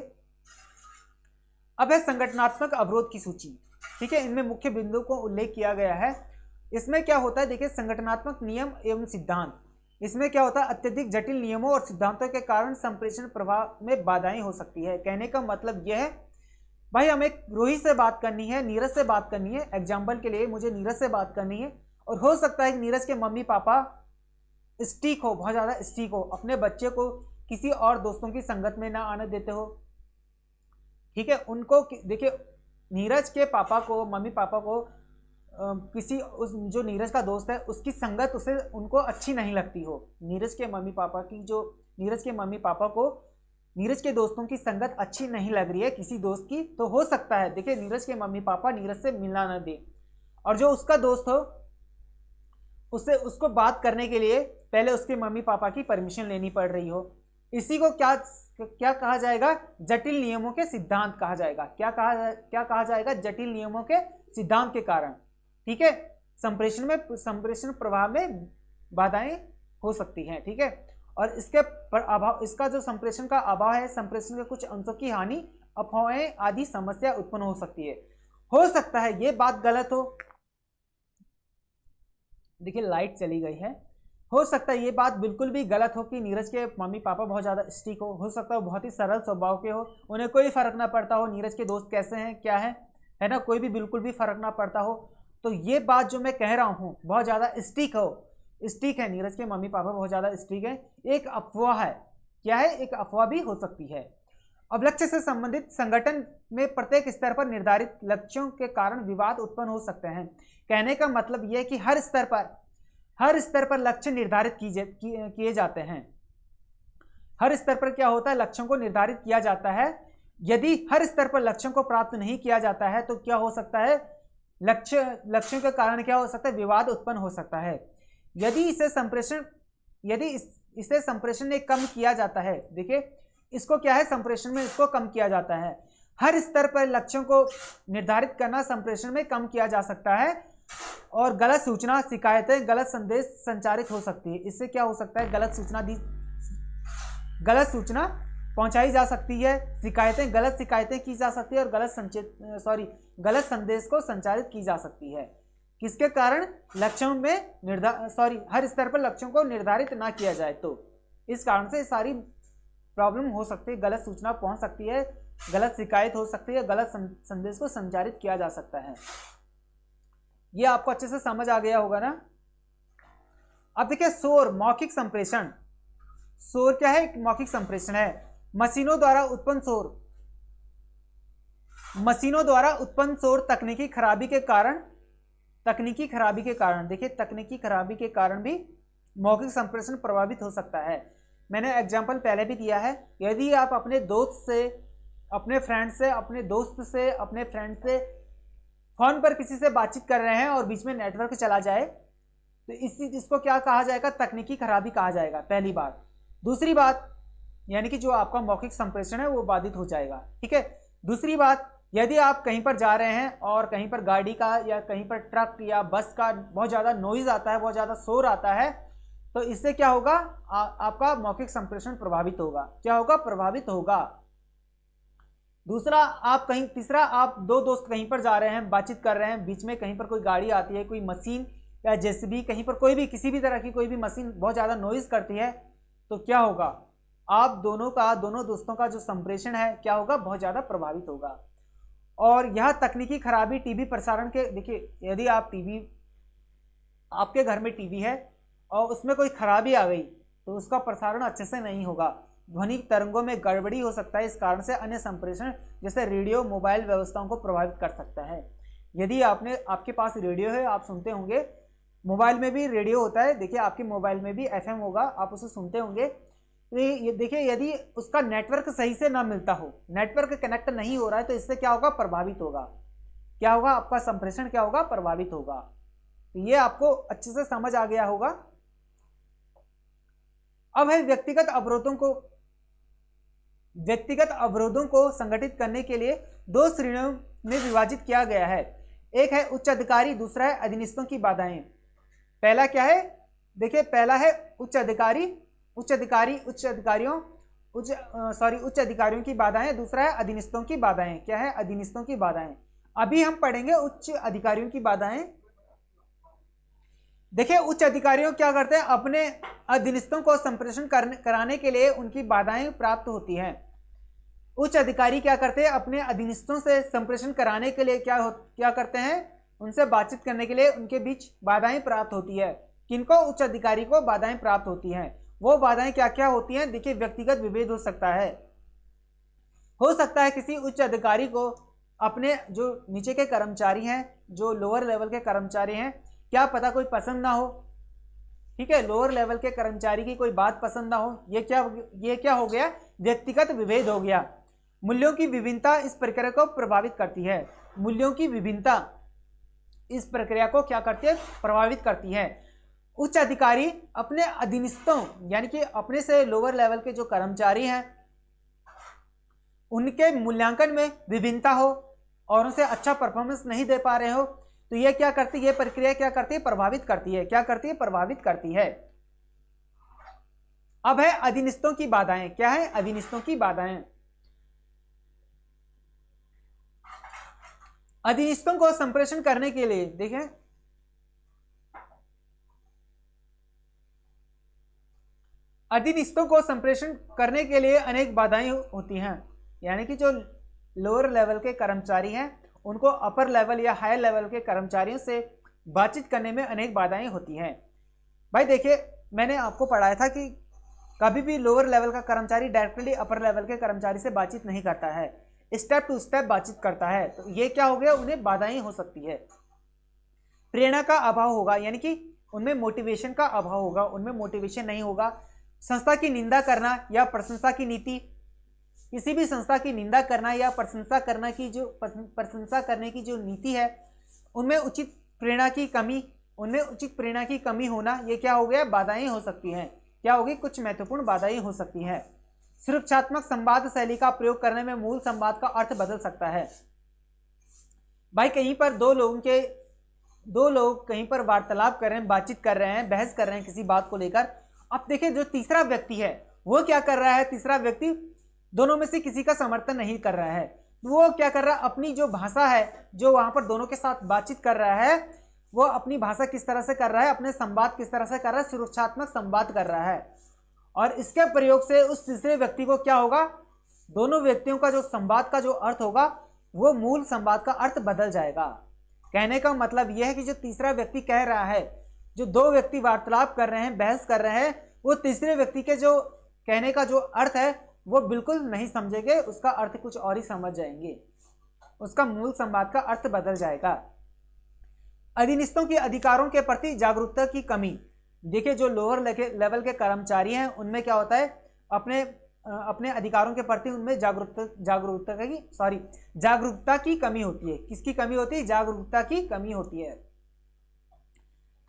अब है संगठनात्मक अवरोध की सूची, ठीक है, इनमें मुख्य बिंदु को उल्लेख किया गया है। इसमें क्या होता है? देखिए, संगठनात्मक नियम एवं सिद्धांत। इसमें क्या होता है? अत्यधिक जटिल नियमों और सिद्धांतों के कारण संप्रेषण प्रवाह में बाधाएं हो सकती है। कहने का मतलब यह है, भाई हमें रोहित से बात करनी है, नीरज से बात करनी है, एग्जाम्पल के लिए मुझे नीरज से बात करनी है, और हो सकता है कि नीरज के मम्मी पापा स्ट्रिक्ट हो, बहुत ज़्यादा स्ट्रिक्ट हो, अपने बच्चे को किसी और दोस्तों की संगत में ना आने देते हो, ठीक है। उनको देखिए, नीरज के पापा को, मम्मी पापा को जो नीरज का दोस्त है उसकी संगत उनको अच्छी नहीं लगती हो, नीरज के मम्मी पापा को नीरज के दोस्तों की संगत अच्छी नहीं लग रही है किसी दोस्त की, तो हो सकता है, देखिए, नीरज के मम्मी पापा नीरज से मिलना न दे, और जो उसका दोस्त हो उसको बात करने के लिए पहले उसके मम्मी पापा की परमिशन लेनी पड़ रही हो। इसी को क्या कहा जाएगा? जटिल नियमों के सिद्धांत कहा जाएगा। क्या कहा जाएगा? जटिल नियमों के सिद्धांत के कारण, ठीक है, संप्रेषण प्रवाह में बाधाएं हो सकती हैं, ठीक है। और इसका जो संप्रेषण का अभाव है, संप्रेषण के कुछ अंशों की हानि, अफवाहें आदि समस्या उत्पन्न हो सकती है। हो सकता है ये बात गलत हो, देखिए लाइट चली गई है, हो सकता है ये बात बिल्कुल भी गलत हो कि नीरज के मम्मी पापा बहुत ज़्यादा स्ट्रिक्ट हो सकता है बहुत ही सरल स्वभाव के हो, उन्हें कोई फर्क ना पड़ता हो नीरज के दोस्त कैसे हैं क्या है ना, कोई भी बिल्कुल भी फर्क ना पड़ता हो। तो ये बात जो मैं कह रहा हूँ बहुत ज़्यादा स्ट्रिक्ट है, नीरज के मम्मी पापा बहुत ज़्यादा स्ट्रिक्ट है, एक अफवाह है, क्या है? एक अफवाह भी हो सकती है। अब लक्ष्य से संबंधित संगठन में प्रत्येक स्तर पर निर्धारित लक्ष्यों के कारण विवाद उत्पन्न हो सकते हैं। कहने का मतलब यह है कि हर स्तर पर लक्ष्य निर्धारित किए जाते हैं। हर स्तर पर क्या होता है, लक्ष्यों को निर्धारित किया जाता है। यदि हर स्तर पर लक्ष्यों को प्राप्त नहीं किया जाता है तो क्या हो सकता है, लक्ष्यों के कारण क्या हो सकता है, विवाद उत्पन्न हो सकता है। यदि इसे संप्रेषण में कम किया जाता है, देखिए इसको क्या है, संप्रेषण में इसको कम किया जाता है। हर स्तर पर लक्ष्यों को निर्धारित करना संप्रेषण में कम किया जा सकता है और गलत सूचना, शिकायतें, गलत संदेश संचारित हो सकती है। इससे क्या हो सकता है, गलत सूचना पहुंचाई जा सकती है, गलत शिकायतें की जा सकती है और गलत संदेश को संचारित की जा सकती है। किसके कारण, लक्ष्यों में हर स्तर पर लक्ष्यों को निर्धारित ना किया जाए तो इस कारण से सारी प्रॉब्लम हो सकती है। गलत सूचना पहुंच सकती है, गलत शिकायत हो सकती है, गलत संदेश को संचारित किया जा सकता है। ये आपको अच्छे से समझ आ गया होगा ना। अब देखिए शोर, मौखिक संप्रेषण। शोर क्या है, एक मौखिक संप्रेषण है। मशीनों द्वारा उत्पन्न शोर तकनीकी खराबी के कारण भी मौखिक संप्रेषण प्रभावित हो सकता है। मैंने एग्जाम्पल पहले भी दिया है। यदि आप अपने दोस्त से, अपने फ्रेंड से फोन पर किसी से बातचीत कर रहे हैं और बीच में नेटवर्क चला जाए तो इसको क्या कहा जाएगा, तकनीकी खराबी कहा जाएगा, पहली बात। दूसरी बात, यानी कि जो आपका मौखिक संप्रेषण है वो बाधित हो जाएगा, ठीक है। दूसरी बात, यदि आप कहीं पर जा रहे हैं और कहीं पर गाड़ी का या कहीं पर ट्रक या बस का बहुत ज़्यादा नॉइज आता है, बहुत ज़्यादा शोर आता है, तो इससे क्या होगा, आपका मौखिक संप्रेषण प्रभावित होगा। क्या होगा, प्रभावित होगा। तीसरा, आप दो दोस्त कहीं पर जा रहे हैं, बातचीत कर रहे हैं, बीच में कहीं पर कोई गाड़ी आती है, कोई मशीन या जेसीबी, कहीं पर कोई भी किसी भी तरह की कोई भी मशीन बहुत ज़्यादा नॉइज करती है, तो क्या होगा, आप दोनों दोस्तों का जो संप्रेषण है क्या होगा, बहुत ज़्यादा प्रभावित होगा। और यह तकनीकी खराबी टीवी प्रसारण के, देखिए यदि आपके घर में टीवी है और उसमें कोई खराबी आ गई तो उसका प्रसारण अच्छे से नहीं होगा, ध्वनि तरंगों में गड़बड़ी हो सकता है। इस कारण से अन्य संप्रेषण जैसे रेडियो, मोबाइल व्यवस्थाओं को प्रभावित कर सकता है। यदि आपके पास रेडियो है, आप सुनते होंगे, मोबाइल में भी रेडियो होता है, देखिए आपके मोबाइल में भी एफएम होगा, आप उसे सुनते होंगे। ये देखिए यदि उसका नेटवर्क सही से ना मिलता हो, नेटवर्क कनेक्ट नहीं हो रहा है, तो इससे क्या होगा, प्रभावित होगा। क्या होगा, आपका संप्रेषण क्या होगा, प्रभावित होगा। तो ये आपको अच्छे से समझ आ गया होगा। अब है व्यक्तिगत अवरोधों को संगठित करने के लिए दो श्रेणियों में विभाजित किया गया है। एक है उच्च अधिकारी, दूसरा है अधीनस्थों की बाधाएं। पहला क्या है, देखिए पहला है उच्च अधिकारियों की बाधाएं, दूसरा है अधीनस्थों की बाधाएं। क्या है, अधीनस्थों की बाधाएं। अभी हम पढ़ेंगे उच्च अधिकारियों की बाधाएं। देखिए उच्च अधिकारियों क्या करते हैं, अपने अधीनस्थों को संप्रेषण कराने के लिए उनकी बाधाएं प्राप्त होती हैं। उच्च अधिकारी क्या करते हैं, अपने अधीनस्थों से संप्रेषण कराने के लिए क्या करते हैं, उनसे बातचीत करने के लिए उनके बीच बाधाएं प्राप्त होती है। किनको, उच्च अधिकारी को बाधाएं प्राप्त होती हैं। वो बाधाएं क्या क्या होती हैं, देखिए व्यक्तिगत विभेद हो सकता है किसी उच्च अधिकारी को अपने जो नीचे के कर्मचारी हैं, जो लोअर लेवल के कर्मचारी हैं, क्या पता कोई पसंद ना हो, ठीक है, लोअर लेवल के कर्मचारी की कोई बात पसंद ना हो। ये क्या हो गया, व्यक्तिगत विभेद हो गया। मूल्यों की विभिन्नता इस प्रक्रिया को प्रभावित करती है। मूल्यों की विभिन्नता इस प्रक्रिया को क्या करती है, प्रभावित करती है। उच्च अधिकारी अपने अधीनस्थों, यानी कि अपने से लोअर लेवल के जो कर्मचारी हैं, उनके मूल्यांकन में विभिन्नता हो और उनसे अच्छा परफॉर्मेंस नहीं दे पा रहे हो, तो ये क्या करती है, ये प्रक्रिया क्या करती है, प्रभावित करती है। क्या करती है, प्रभावित करती है। अब है अधीनस्थों की बाधाएं। क्या है, अधीनस्थों की बाधाएं। अधीनस्थों को संप्रेषण करने के लिए, देखें अधीनस्थों को संप्रेषण करने के लिए अनेक बाधाएं होती हैं। यानी कि जो लोअर लेवल के कर्मचारी हैं, उनको अपर लेवल या हायर लेवल के कर्मचारियों से बातचीत करने में अनेक बाधाएं होती हैं। भाई देखिए, मैंने आपको पढ़ाया था कि कभी भी लोअर लेवल का कर्मचारी डायरेक्टली अपर लेवल के कर्मचारी से बातचीत नहीं करता है, स्टेप टू स्टेप बातचीत करता है। तो ये क्या हो गया, उन्हें बाधाएं हो सकती है। प्रेरणा का अभाव होगा, यानी कि उनमें मोटिवेशन का अभाव होगा, उनमें मोटिवेशन नहीं होगा। संस्था की निंदा करना या प्रशंसा की नीति, किसी भी संस्था की निंदा करना या प्रशंसा करने की जो नीति है, उनमें उचित प्रेरणा की कमी होना, ये क्या हो गया, बाधाएं हो सकती हैं। क्या होगी, कुछ महत्वपूर्ण बाधाएं हो सकती हैं। सुरक्षात्मक संवाद शैली का प्रयोग करने में मूल संवाद का अर्थ बदल सकता है। भाई कहीं पर दो लोग कहीं पर वार्तालाप कर रहे हैं, बातचीत कर रहे हैं, बहस कर रहे हैं किसी बात को लेकर। अब देखिए जो तीसरा व्यक्ति है वो क्या कर रहा है, तीसरा व्यक्ति दोनों में से किसी का समर्थन नहीं कर रहा है। वो क्या कर रहा है, अपनी जो भाषा है, जो वहां पर दोनों के साथ बातचीत कर रहा है, वो अपनी भाषा किस तरह से कर रहा है, अपने संवाद किस तरह से कर रहा है, सुरक्षात्मक संवाद कर रहा है। और इसके प्रयोग से उस तीसरे व्यक्ति को क्या होगा, दोनों व्यक्तियों का जो संवाद का जो अर्थ होगा वो मूल संवाद का अर्थ बदल जाएगा। कहने का मतलब यह है कि जो तीसरा व्यक्ति कह रहा है, जो दो व्यक्ति वार्तालाप कर रहे हैं, बहस कर रहे हैं, वो तीसरे व्यक्ति के जो कहने का जो अर्थ है वो बिल्कुल नहीं समझेंगे, उसका अर्थ कुछ और ही समझ जाएंगे, उसका मूल संवाद का अर्थ बदल जाएगा। अधीनस्थों के अधिकारों के प्रति जागरूकता की कमी। देखिए जो लोअर लेवल के कर्मचारी हैं उनमें क्या होता है, अपने अधिकारों के प्रति उनमें जागरूकता की कमी होती है। किसकी कमी होती है, जागरूकता की कमी होती है।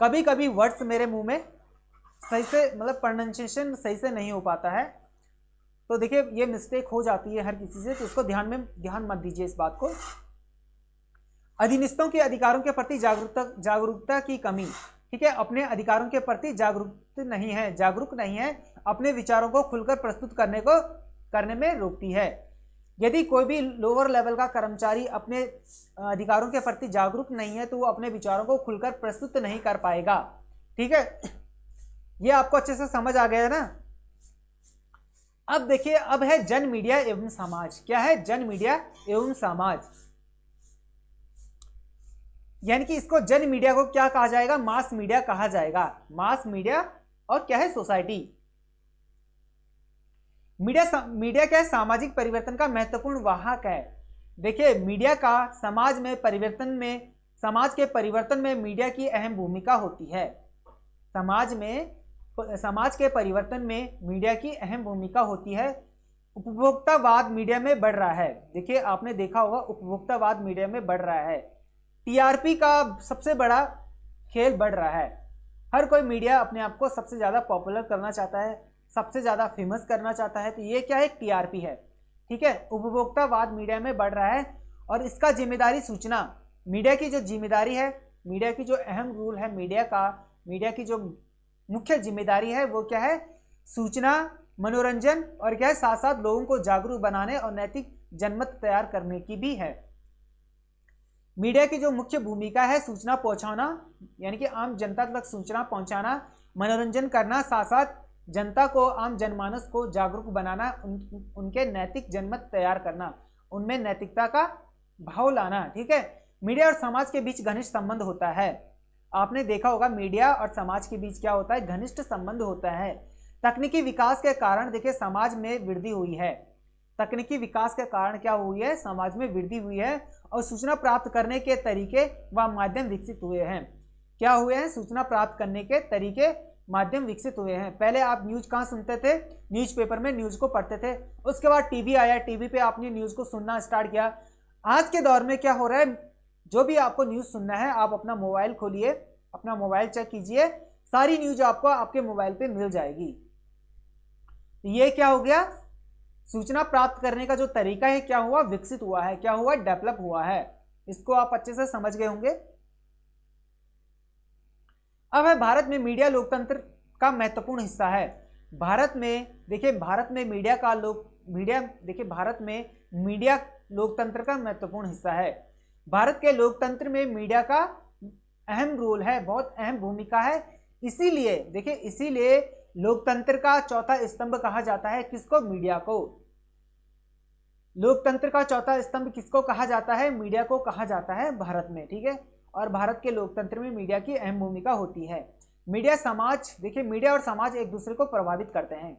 कभी कभी वर्ड्स मेरे मुंह में सही से मतलब प्रोनाउंसिएशन सही से नहीं हो पाता है, तो देखिए ये मिस्टेक हो जाती है हर किसी से, तो उसको ध्यान मत दीजिए इस बात को। अधीनस्थों के अधिकारों के प्रति जागरूकता की कमी, ठीक है, अपने अधिकारों के प्रति जागरूक नहीं है, अपने विचारों को खुलकर प्रस्तुत करने में रोकती है। यदि कोई भी लोअर लेवल का कर्मचारी अपने अधिकारों के प्रति जागरूक नहीं है तो वो अपने विचारों को खुलकर प्रस्तुत नहीं कर पाएगा। ठीक है, ये आपको अच्छे से समझ आ गया है ना। अब देखिए, अब है जन मीडिया एवं समाज। क्या है, जन मीडिया एवं समाज, यानी कि इसको जन मीडिया को क्या कहा जाएगा, मास मीडिया कहा जाएगा। मास मीडिया और क्या है, सोसाइटी। मीडिया क्या है, सामाजिक परिवर्तन का महत्वपूर्ण वाहक है। देखिए मीडिया का समाज के परिवर्तन में मीडिया की अहम भूमिका होती है। समाज के परिवर्तन में मीडिया की अहम भूमिका होती है। उपभोक्तावाद मीडिया में बढ़ रहा है। देखिए आपने देखा होगा उपभोक्तावाद मीडिया में बढ़ रहा है। टीआरपी का सबसे बड़ा खेल बढ़ रहा है। हर कोई मीडिया अपने आप को सबसे ज्यादा पॉपुलर करना चाहता है, सबसे ज्यादा फेमस करना चाहता है, तो ये क्या है, टीआरपी है। ठीक है, उपभोक्तावाद मीडिया में बढ़ रहा है और इसका जिम्मेदारी सूचना, मीडिया की जो जिम्मेदारी है, मीडिया की जो अहम रूल है, मीडिया की जो मुख्य जिम्मेदारी है वो क्या है, सूचना, मनोरंजन और क्या है, साथ साथ लोगों को जागरूक बनाने और नैतिक जनमत तैयार करने की भी है। मीडिया की जो मुख्य भूमिका है, सूचना पहुंचाना, यानी कि आम जनता तक सूचना पहुंचाना, मनोरंजन करना, साथ साथ जनता को, आम जनमानस को जागरूक बनाना, उनके नैतिक जनमत तैयार करना, उनमें नैतिकता का भाव लाना। ठीक है, मीडिया और समाज के बीच घनिष्ठ संबंध होता है। आपने देखा होगा मीडिया और समाज के बीच क्या होता है, घनिष्ठ संबंध होता है। तकनीकी विकास के कारण देखिए समाज में वृद्धि हुई है। तकनीकी विकास के कारण क्या हुई है, समाज में वृद्धि हुई है और सूचना प्राप्त करने के तरीके व माध्यम विकसित हुए हैं। क्या हुए हैं, सूचना प्राप्त करने के तरीके, माध्यम विकसित हुए हैं। पहले आप न्यूज कहाँ सुनते थे, न्यूज़पेपर में न्यूज को पढ़ते थे, उसके बाद टीवी आया, टीवी पे आपने न्यूज को सुनना स्टार्ट किया। आज के दौर में क्या हो रहा है, जो भी आपको न्यूज सुनना है आप अपना मोबाइल खोलिए, अपना मोबाइल चेक कीजिए, सारी न्यूज आपको आपके मोबाइल पे मिल जाएगी। ये क्या हो गया, सूचना प्राप्त करने का जो तरीका है क्या हुआ, विकसित हुआ है, क्या हुआ, डेवलप हुआ है। इसको आप अच्छे से समझ गए होंगे। अब है भारत में मीडिया लोकतंत्र का महत्वपूर्ण हिस्सा है। भारत में देखिए, भारत में मीडिया लोकतंत्र का महत्वपूर्ण हिस्सा है। भारत के लोकतंत्र में मीडिया का अहम रोल है, बहुत अहम भूमिका है। इसीलिए लोकतंत्र का चौथा स्तंभ कहा जाता है किसको, मीडिया को। लोकतंत्र का चौथा स्तंभ किसको कहा जाता है, मीडिया को कहा जाता है भारत में। ठीक है, और भारत के लोकतंत्र में मीडिया की अहम भूमिका होती है। मीडिया और समाज एक दूसरे को प्रभावित करते हैं।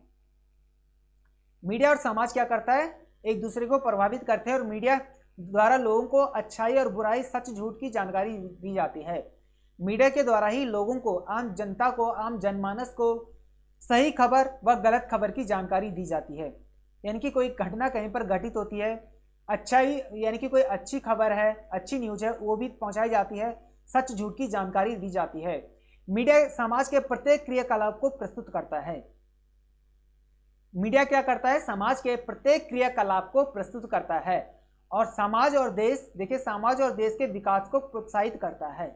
मीडिया और समाज क्या करता है, एक दूसरे को प्रभावित करते हैं और मीडिया द्वारा लोगों को अच्छाई और बुराई, सच झूठ की जानकारी दी जाती है। मीडिया के द्वारा ही लोगों को, आम जनता को, आम जनमानस को सही खबर व गलत खबर की जानकारी दी जाती है। यानी कि कोई घटना कहीं पर घटित होती है, अच्छाई यानी कि कोई अच्छी खबर है, अच्छी न्यूज है, वो भी पहुंचाई जाती है, सच झूठ की जानकारी दी जाती है। मीडिया समाज के प्रत्येक क्रियाकलाप को प्रस्तुत करता है। मीडिया क्या करता है, समाज के प्रत्येक क्रियाकलाप को प्रस्तुत करता है और समाज और देश, देखिए समाज और देश के विकास को प्रोत्साहित करता है।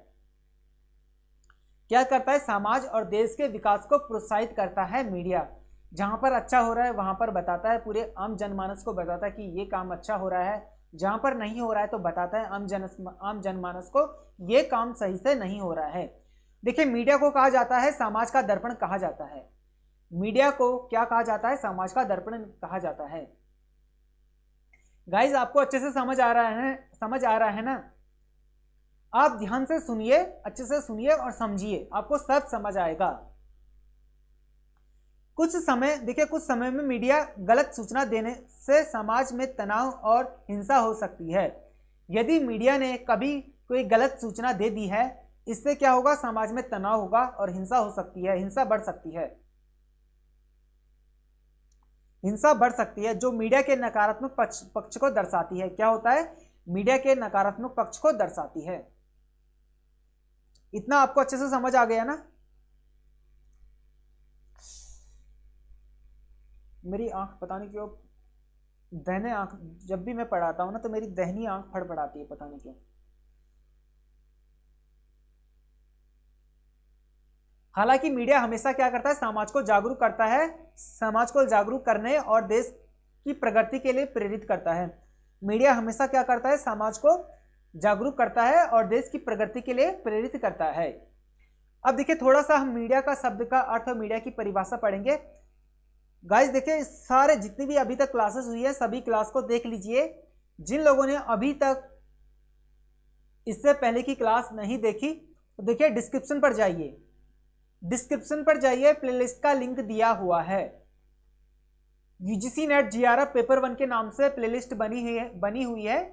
क्या करता है, समाज और देश के विकास को प्रोत्साहित करता है मीडिया। जहां पर अच्छा हो रहा है वहां पर बताता है, पूरे आम जनमानस को बताता है कि ये काम अच्छा हो रहा है। जहां पर नहीं हो रहा है तो बताता है आम जनमानस को ये काम सही से नहीं हो रहा है। देखिए मीडिया को कहा जाता है समाज का दर्पण कहा जाता है। मीडिया को क्या कहा जाता है, समाज का दर्पण कहा जाता है। गाइज आपको अच्छे से समझ आ रहा है ना? आप ध्यान से सुनिए, अच्छे से सुनिए और समझिए, आपको सब समझ आएगा। कुछ समय में मीडिया गलत सूचना देने से समाज में तनाव और हिंसा हो सकती है। यदि मीडिया ने कभी कोई गलत सूचना दे दी है, इससे क्या होगा, समाज में तनाव होगा और हिंसा हो सकती है, हिंसा बढ़ सकती है। हिंसा बढ़ सकती है जो मीडिया के नकारात्मक पक्ष को दर्शाती है। क्या होता है, मीडिया के नकारात्मक पक्ष को दर्शाती है। इतना आपको अच्छे से समझ आ गया ना? मेरी आंख पता नहीं क्यों, दहने आंख, जब भी मैं पढ़ाता हूं ना तो मेरी दहनी आंख फड़फड़ाती है, पता नहीं क्यों। हालांकि मीडिया हमेशा क्या करता है, समाज को जागरूक करता है, समाज को जागरूक करने और देश की प्रगति के लिए प्रेरित करता है। मीडिया हमेशा क्या करता है, समाज को जागरूक करता है और देश की प्रगति के लिए प्रेरित करता है। अब देखिए थोड़ा सा हम मीडिया का शब्द का अर्थ और मीडिया की परिभाषा पढ़ेंगे। गाइस देखिए सारे जितनी भी अभी तक क्लासेस हुई है सभी क्लास को देख लीजिए। जिन लोगों ने अभी तक इससे पहले की क्लास नहीं देखी तो देखिए डिस्क्रिप्शन पर जाइए, डिस्क्रिप्शन पर जाइए, प्लेलिस्ट का लिंक दिया हुआ है। यूजीसी नेट जीआरएफ पेपर 1 के नाम से प्लेलिस्ट बनी हुई है।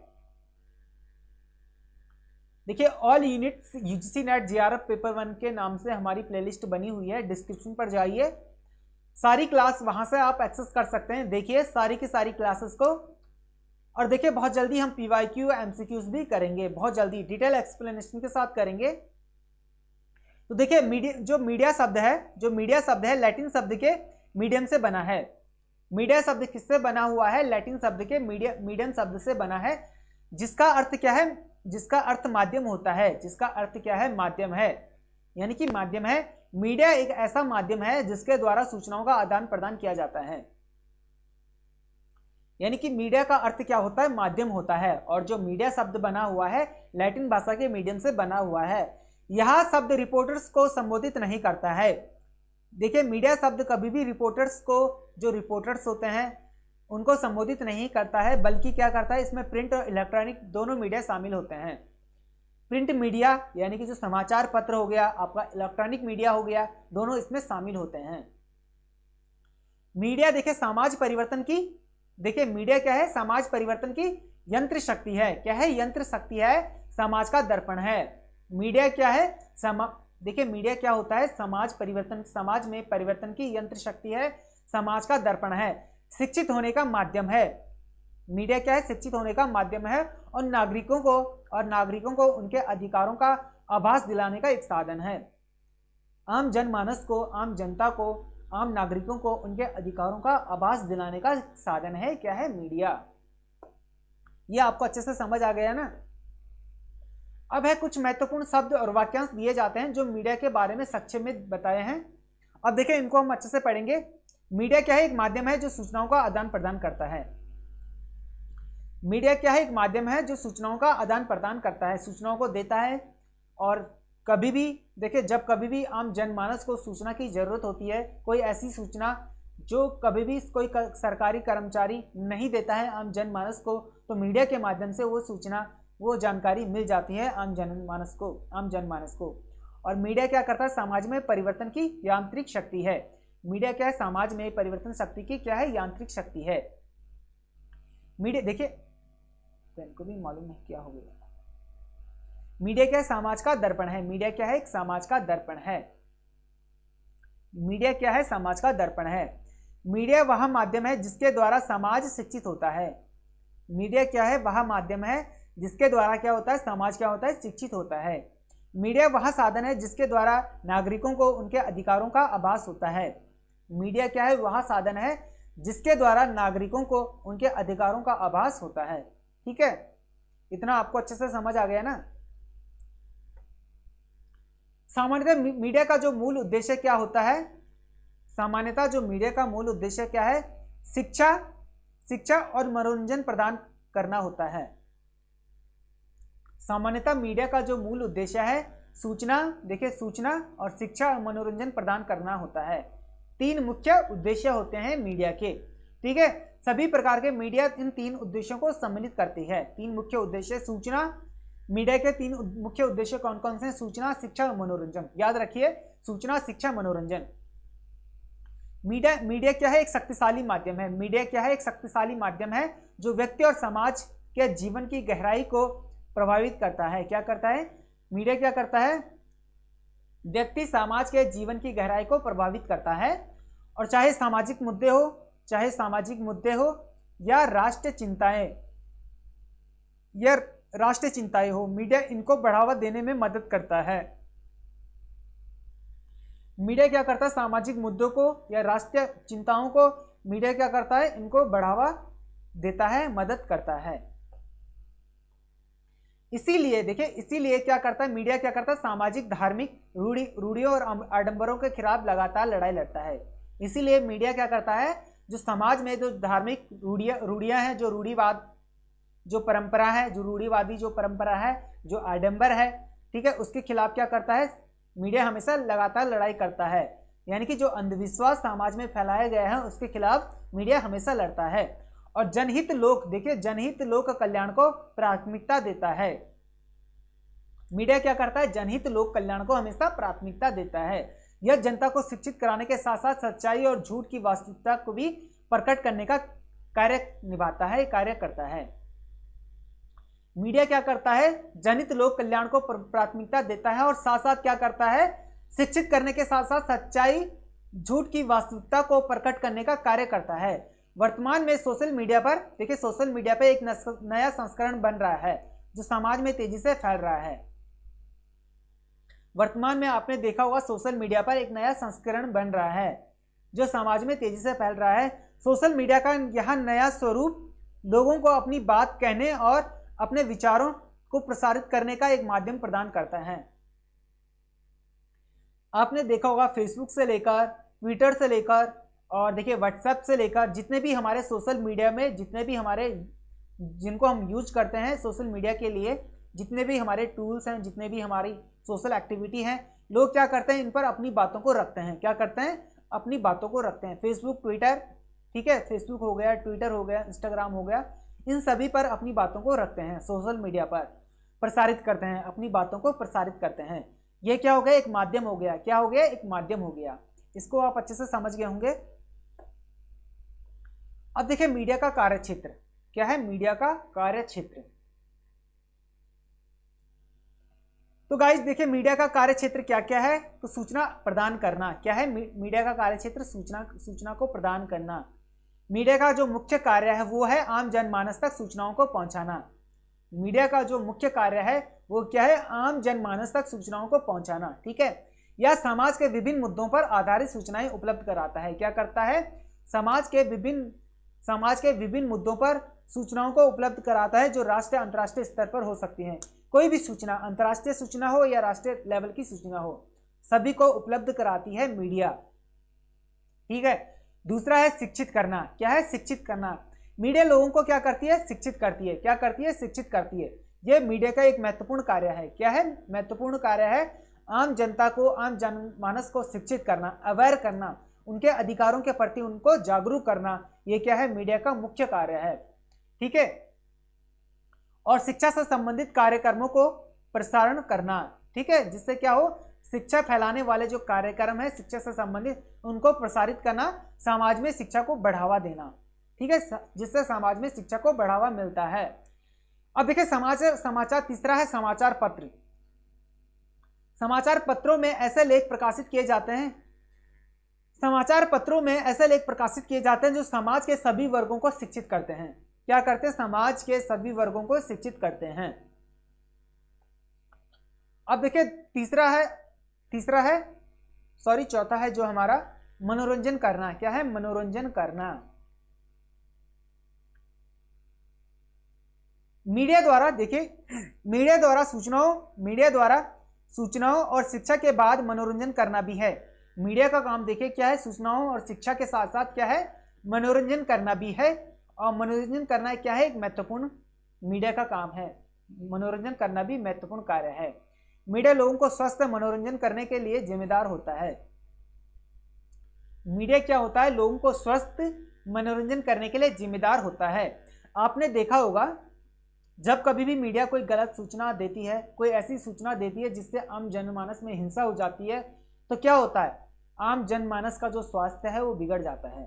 देखिए all units UGC net GRF paper 1 के नाम से हमारी प्लेलिस्ट बनी हुई है। डिस्क्रिप्शन पर जाइए, सारी क्लास वहां से आप एक्सेस कर सकते हैं। देखिए सारी की सारी क्लासेस को, और देखिए बहुत जल्दी हम पीवाईक्यू एमसीक्यूज भी करेंगे, बहुत जल्दी डिटेल एक्सप्लेनेशन के साथ करेंगे। तो देखिए जो मीडिया शब्द है लैटिन शब्द के मीडियम से बना है। मीडिया शब्द किससे बना हुआ है, लैटिन शब्द के मीडियम शब्द से बना है, जिसका अर्थ क्या है, जिसका अर्थ माध्यम होता है। जिसका अर्थ क्या है, माध्यम है, यानी कि माध्यम है। मीडिया एक ऐसा माध्यम है जिसके द्वारा सूचनाओं का आदान प्रदान किया जाता है। यानी कि मीडिया का अर्थ क्या होता है, माध्यम होता है। और जो मीडिया शब्द बना हुआ है लैटिन भाषा के मीडियम से बना हुआ है। यह शब्द रिपोर्टर्स को संबोधित नहीं करता है। देखिए मीडिया शब्द कभी भी रिपोर्टर्स को, जो रिपोर्टर्स होते हैं उनको संबोधित नहीं करता है, बल्कि क्या करता है, इसमें प्रिंट और इलेक्ट्रॉनिक दोनों मीडिया शामिल होते हैं। प्रिंट मीडिया यानी कि जो समाचार पत्र हो गया, आपका इलेक्ट्रॉनिक मीडिया हो गया, दोनों इसमें शामिल होते हैं। मीडिया देखिए समाज परिवर्तन की, देखिए मीडिया क्या है, समाज परिवर्तन की यंत्र शक्ति है। क्या है, यंत्र शक्ति है, समाज का दर्पण है। मीडिया क्या है, देखिए मीडिया क्या होता है, समाज में परिवर्तन की यंत्र शक्ति है, समाज का दर्पण है, शिक्षित होने का माध्यम है। मीडिया क्या है, शिक्षित होने का माध्यम है और नागरिकों को उनके अधिकारों का आभास दिलाने का एक साधन है। आम जनमानस को, आम जनता को, आम नागरिकों को उनके अधिकारों का आभास दिलाने का साधन है, क्या है, मीडिया। ये आपको अच्छे से समझ आ गया ना? अब है कुछ महत्वपूर्ण शब्द और वाक्यांश दिए जाते हैं जो मीडिया के बारे में संक्षेप में बताए हैं। अब देखिए इनको हम अच्छे से पढ़ेंगे। मीडिया क्या है, एक माध्यम है जो सूचनाओं का आदान प्रदान करता है। मीडिया क्या है, एक माध्यम है जो सूचनाओं का आदान प्रदान करता है, सूचनाओं को देता है। और कभी भी देखिए, जब कभी भी आम जनमानस को सूचना की जरूरत होती है, कोई ऐसी सूचना जो कभी भी कोई सरकारी कर्मचारी नहीं देता है आम जनमानस को, तो मीडिया के माध्यम से वो सूचना, वो जानकारी मिल जाती है आम जनमानस को। और मीडिया क्या करता है, समाज में परिवर्तन की यांत्रिक शक्ति है। मीडिया क्या है, समाज में परिवर्तन शक्ति की क्या है, यांत्रिक शक्ति है। मीडिया देखिए, पेन को भी मालूम नहीं क्या हो गया। मीडिया क्या है, समाज का दर्पण है। मीडिया क्या है, एक समाज का दर्पण है। मीडिया क्या है, समाज का दर्पण है। मीडिया वह माध्यम है जिसके द्वारा समाज शिक्षित होता है। मीडिया क्या है, वह माध्यम है जिसके द्वारा क्या होता है, समाज क्या होता है, शिक्षित होता है। मीडिया वह साधन है जिसके द्वारा नागरिकों को उनके अधिकारों का आभास होता है। मीडिया क्या है, वह साधन है जिसके द्वारा नागरिकों को उनके अधिकारों का आभास होता है। ठीक है, इतना आपको अच्छे से समझ आ गया ना। सामान्यतः मीडिया का जो मूल उद्देश्य क्या होता है, सामान्यतः जो मीडिया का मूल उद्देश्य क्या है, शिक्षा और मनोरंजन प्रदान करना होता है। सामान्यतः मीडिया का जो मूल उद्देश्य है, सूचना, देखिए सूचना और शिक्षा और मनोरंजन प्रदान करना होता है। 3 मुख्य उद्देश्य होते हैं मीडिया के। ठीक है, सभी प्रकार के मीडिया इन 3 उद्देश्यों को सम्मिलित करती है। 3 मुख्य उद्देश्य, सूचना, मीडिया के 3 मुख्य उद्देश्य कौन कौन से हैं, सूचना, शिक्षा और मनोरंजन। याद रखिए, सूचना, शिक्षा, मनोरंजन। मीडिया क्या है, एक शक्तिशाली माध्यम है। मीडिया क्या है, एक शक्तिशाली माध्यम है जो व्यक्ति और समाज के जीवन की गहराई को प्रभावित करता है। क्या करता है मीडिया, क्या करता है, व्यक्ति समाज के जीवन की गहराई को प्रभावित करता है। और चाहे सामाजिक मुद्दे हो या राष्ट्रीय चिंताएं हो, मीडिया इनको बढ़ावा देने में मदद करता है। मीडिया क्या करता है, सामाजिक मुद्दों को या राष्ट्रीय चिंताओं को मीडिया क्या करता है, इनको बढ़ावा देता है, मदद करता है। इसीलिए क्या करता है मीडिया, क्या करता है, सामाजिक धार्मिक रूढ़ियों और आडंबरों के खिलाफ लगातार लड़ाई लड़ता है। इसीलिए मीडिया क्या करता है, जो समाज में जो धार्मिक रूढ़ियां हैं, जो रूढ़िवाद, जो परंपरा है, जो रूढ़िवादी जो परंपरा है, जो आडंबर है, ठीक है, उसके खिलाफ क्या करता है, मीडिया हमेशा लगातार लड़ाई करता है। यानी कि जो अंधविश्वास समाज में फैलाए गए हैं उसके खिलाफ मीडिया हमेशा लड़ता है। और जनहित लोक कल्याण को प्राथमिकता देता है। मीडिया क्या करता है, जनहित लोक कल्याण को हमेशा प्राथमिकता देता है। यह जनता को शिक्षित कराने के साथ साथ सच्चाई और झूठ की वास्तविकता को भी प्रकट करने का कार्य करता है। मीडिया क्या करता है, जनहित लोक कल्याण को प्राथमिकता देता है और साथ साथ क्या करता है, शिक्षित करने के साथ साथ सच्चाई, झूठ की वास्तविकता को प्रकट करने का कार्य करता है। वर्तमान में सोशल मीडिया पर एक नया संस्करण बन रहा है जो समाज में तेजी से फैल रहा है। वर्तमान में आपने देखा होगा, सोशल मीडिया पर एक नया संस्करण बन रहा है जो समाज में तेजी से फैल रहा है। सोशल मीडिया का यह नया स्वरूप लोगों को अपनी बात कहने और अपने विचारों को प्रसारित करने का एक माध्यम प्रदान करता है। आपने देखा होगा, फेसबुक से लेकर, ट्विटर से लेकर और देखिए व्हाट्सएप से लेकर, जितने भी हमारे सोशल मीडिया में जिनको हम यूज करते हैं सोशल मीडिया के लिए, जितने भी हमारे टूल्स हैं, जितने भी हमारी सोशल एक्टिविटी हैं, लोग क्या करते हैं, इन पर अपनी बातों को रखते हैं। क्या करते हैं, अपनी बातों को रखते हैं। फेसबुक, ट्विटर, ठीक है, फेसबुक हो गया, ट्विटर हो गया, इंस्टाग्राम हो गया, इन सभी पर अपनी बातों को रखते हैं, सोशल मीडिया पर प्रसारित करते हैं, अपनी बातों को प्रसारित करते हैं। ये क्या हो गया, एक माध्यम हो गया। क्या हो गया, एक माध्यम हो गया। इसको आप अच्छे से समझ गए होंगे। अब देखिए मीडिया का कार्यक्षेत्र क्या है, मीडिया का कार्यक्षेत्र। तो गाइस देखिए मीडिया का कार्यक्षेत्र क्या क्या है, तो सूचना प्रदान करना। क्या है मीडिया का कार्यक्षेत्र, सूचना को प्रदान करना। मीडिया का जो मुख्य कार्य है वो है आम जनमानस तक सूचनाओं को पहुंचाना। मीडिया का जो मुख्य कार्य है वो क्या है, आम जनमानस तक सूचनाओं को पहुंचाना। ठीक है, यह समाज के विभिन्न मुद्दों पर आधारित सूचनाएं उपलब्ध कराता है। क्या करता है, समाज के विभिन्न मुद्दों पर सूचनाओं को उपलब्ध कराता है जो राष्ट्रीय अंतर्राष्ट्रीय स्तर पर हो सकती हैं। कोई भी सूचना, अंतर्राष्ट्रीय सूचना हो या राष्ट्रीय लेवल की सूचना हो, सभी को उपलब्ध कराती है मीडिया। ठीक है, दूसरा है शिक्षित करना। क्या है, शिक्षित करना। मीडिया लोगों को क्या करती है, शिक्षित करती है। क्या करती है, शिक्षित करती है। यह मीडिया का एक महत्वपूर्ण कार्य है। क्या है, महत्वपूर्ण कार्य है आम जनता को, आम जनमानस को शिक्षित करना, अवेयर करना, उनके अधिकारों के प्रति उनको जागरूक करना। यह क्या है, मीडिया का मुख्य कार्य है। ठीक है, और शिक्षा से संबंधित कार्यक्रमों को प्रसारण करना। ठीक है, जिससे क्या हो, शिक्षा फैलाने वाले जो कार्यक्रम है शिक्षा से संबंधित उनको प्रसारित करना, समाज में शिक्षा को बढ़ावा देना, ठीक है, जिससे समाज में शिक्षा को बढ़ावा मिलता है। अब देखिए समाचार तीसरा है समाचार पत्र। समाचार पत्रों में ऐसे लेख प्रकाशित किए जाते हैं, समाचार पत्रों में ऐसे लेख प्रकाशित किए जाते हैं जो समाज के सभी वर्गों को शिक्षित करते हैं। क्या करते हैं? समाज के सभी वर्गों को शिक्षित करते हैं। अब देखिए चौथा है जो हमारा मनोरंजन करना। क्या है? मनोरंजन करना। मीडिया द्वारा, देखिए मीडिया द्वारा सूचनाओं और शिक्षा के बाद मनोरंजन करना भी है। मीडिया का काम देखिए क्या है? सूचनाओं और शिक्षा के साथ साथ क्या है? मनोरंजन करना भी है। और मनोरंजन करना क्या है? एक महत्वपूर्ण मीडिया का काम है। मनोरंजन करना भी महत्वपूर्ण कार्य है। मीडिया लोगों को स्वस्थ मनोरंजन करने के लिए जिम्मेदार होता है। मीडिया क्या होता है? लोगों को स्वस्थ मनोरंजन करने के लिए जिम्मेदार होता है। आपने देखा होगा जब कभी भी मीडिया कोई गलत सूचना देती है, कोई ऐसी सूचना देती है जिससे आम जनमानस में हिंसा हो जाती है, तो क्या होता है? आम जनमानस का जो स्वास्थ्य है वो बिगड़ जाता है,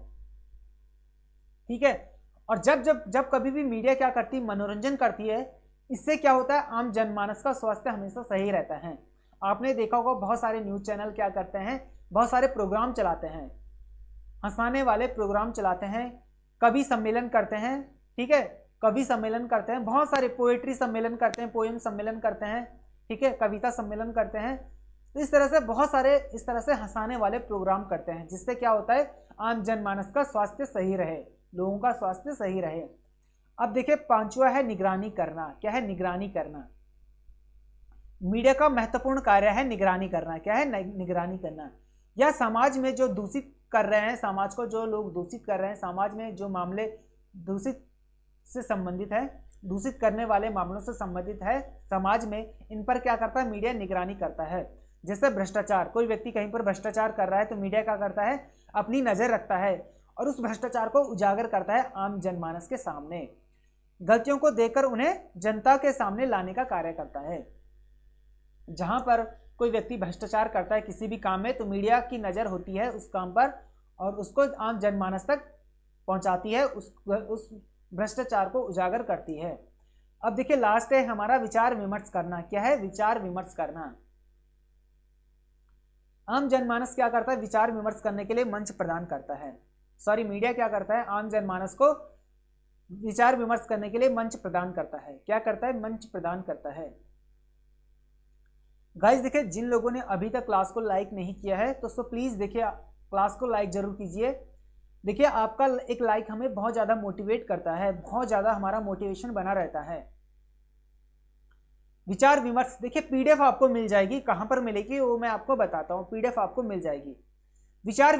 ठीक है। और जब कभी भी मीडिया क्या करती है? मनोरंजन करती है। इससे क्या होता है? आम जनमानस का स्वास्थ्य हमेशा सही रहता है। आपने देखा होगा बहुत सारे न्यूज चैनल क्या करते हैं? बहुत सारे प्रोग्राम चलाते हैं, हंसाने वाले प्रोग्राम चलाते हैं, कवि सम्मेलन करते हैं, ठीक है, कवि सम्मेलन करते हैं, बहुत सारे पोएट्री सम्मेलन करते हैं, पोएम सम्मेलन करते हैं, ठीक है, कविता सम्मेलन करते हैं। तो इस तरह से बहुत सारे इस तरह से हंसाने वाले प्रोग्राम करते हैं, जिससे क्या होता है? आम जनमानस का स्वास्थ्य सही रहे, लोगों का स्वास्थ्य सही रहे। अब देखिए पांचवा है निगरानी करना। क्या है? निगरानी करना। मीडिया का महत्वपूर्ण कार्य है निगरानी करना। क्या है? निगरानी करना। या समाज में जो दूषित कर रहे हैं, समाज को जो लोग दूषित कर रहे हैं, समाज में जो मामले दूषित से संबंधित है, दूषित करने वाले मामलों से संबंधित है समाज में, इन पर क्या करता है? मीडिया निगरानी करता है। जैसे भ्रष्टाचार, कोई व्यक्ति कहीं पर भ्रष्टाचार कर रहा है तो मीडिया क्या करता है? अपनी नजर रखता है और उस भ्रष्टाचार को उजागर करता है आम जनमानस के सामने। गलतियों को देखकर उन्हें जनता के सामने लाने का कार्य करता है। जहां पर कोई व्यक्ति भ्रष्टाचार करता है किसी भी काम में, तो मीडिया की नजर होती है उस काम पर और उसको आम जनमानस तक पहुंचाती है, उस भ्रष्टाचार को उजागर करती है। अब देखिए लास्ट है हमारा विचार विमर्श करना। क्या है? विचार विमर्श करना। आम जनमानस क्या करता है? विचार विमर्श करने के लिए मंच प्रदान करता है। मीडिया क्या करता है? आम जनमानस को विचार विमर्श करने के लिए मंच प्रदान करता है। क्या करता है? मंच प्रदान करता है। गाइस देखिए जिन लोगों ने अभी तक क्लास को लाइक नहीं किया है तो प्लीज देखिए क्लास को लाइक जरूर कीजिए। देखिए आपका एक लाइक हमें बहुत ज्यादा मोटिवेट करता है, बहुत ज्यादा हमारा मोटिवेशन बना रहता है। विचार विमर्श देखिए पीडीएफ आपको मिल जाएगी, कहां पर मिलेगी वो मैं आपको बताता हूं, पीडीएफ आपको मिल जाएगी। विचार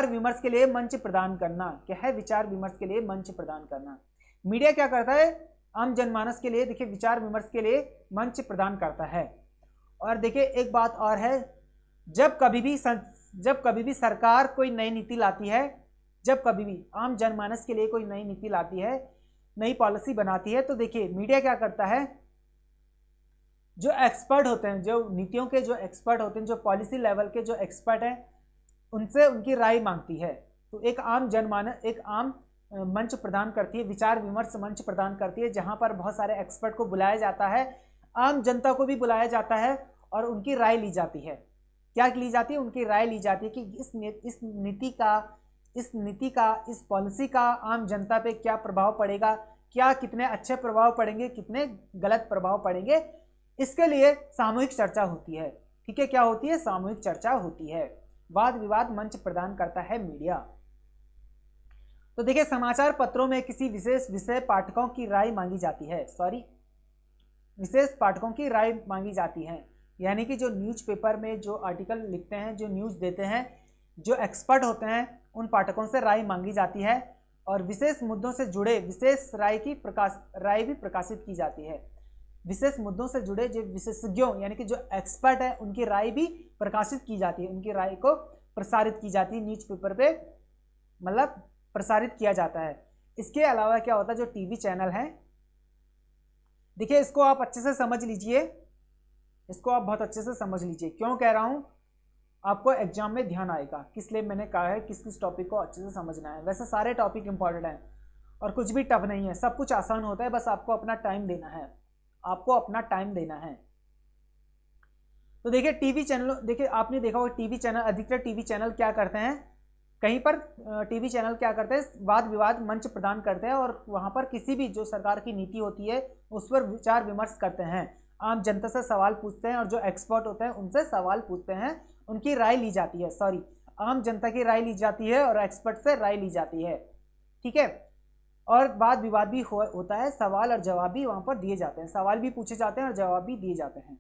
विमर्श के लिए मंच प्रदान करना। क्या है? विचार विमर्श के लिए मंच प्रदान करना। मीडिया क्या करता है? आम जनमानस के लिए देखिए विचार विमर्श के लिए मंच प्रदान करता है। और देखिए एक बात और है, जब कभी भी सरकार कोई नई नीति लाती है, जब कभी भी आम जनमानस के लिए कोई नई नीति लाती है, नई पॉलिसी बनाती है, तो देखिए मीडिया क्या करता है? जो एक्सपर्ट होते हैं, जो नीतियों के जो एक्सपर्ट होते हैं, जो पॉलिसी लेवल के जो एक्सपर्ट हैं, उनसे उनकी राय मांगती है। तो एक आम मंच प्रदान करती है, विचार विमर्श मंच प्रदान करती है, जहां पर बहुत सारे एक्सपर्ट को बुलाया जाता है, आम जनता को भी बुलाया जाता है और उनकी राय ली जाती है। क्या ली जाती है? उनकी राय ली जाती है कि इस नीति का इस पॉलिसी का आम जनता पे क्या प्रभाव पड़ेगा, क्या कितने अच्छे प्रभाव पड़ेंगे, कितने गलत प्रभाव पड़ेंगे। इसके लिए सामूहिक चर्चा होती है। ठीक है, क्या होती है? सामूहिक चर्चा होती है। वाद विवाद मंच प्रदान करता है मीडिया। तो देखिए समाचार पत्रों में किसी विशेष विषय पाठकों की राय मांगी जाती है, विशेष पाठकों की राय मांगी जाती है। यानी कि जो न्यूज़पेपर में जो आर्टिकल लिखते हैं, जो न्यूज़ देते हैं, जो एक्सपर्ट होते हैं, उन पाठकों से राय मांगी जाती है और विशेष मुद्दों से जुड़े विशेष राय भी प्रकाशित की जाती है। विशेष मुद्दों से जुड़े जो विशेषज्ञों यानी कि जो एक्सपर्ट है, उनकी राय भी प्रकाशित की जाती है, उनकी राय को प्रसारित की जाती है न्यूज़पेपर पे, मतलब प्रसारित किया जाता है। इसके अलावा क्या होता है, जो टीवी चैनल है, देखिए इसको आप अच्छे से समझ लीजिए। इसको आप बहुत अच्छे से समझ लीजिए। क्यों कह रहा हूं, आपको एग्जाम में ध्यान आएगा, किस लिए मैंने कहा है किस किस टॉपिक को अच्छे से समझना है। वैसे सारे टॉपिक इंपॉर्टेंट हैं और कुछ भी टफ नहीं है, सब कुछ आसान होता है, बस आपको अपना टाइम देना है, आपको अपना टाइम देना है। तो देखिए टीवी चैनल, देखिए आपने देखा होगा टीवी चैनल, अधिकतर टीवी चैनल क्या करते हैं, कहीं पर टीवी चैनल क्या करते हैं, वाद विवाद मंच प्रदान करते हैं और वहां पर किसी भी जो सरकार की नीति होती है उस पर विचार विमर्श करते हैं, आम जनता से सवाल पूछते हैं और जो एक्सपर्ट होते हैं उनसे सवाल पूछते हैं, उनकी राय ली जाती है, सॉरी आम जनता की राय ली जाती है और एक्सपर्ट से राय ली जाती है, ठीक है। और वाद विवाद भी होता है, सवाल और जवाब भी वहां पर दिए जाते हैं, सवाल भी पूछे जाते हैं और जवाब भी दिए जाते हैं।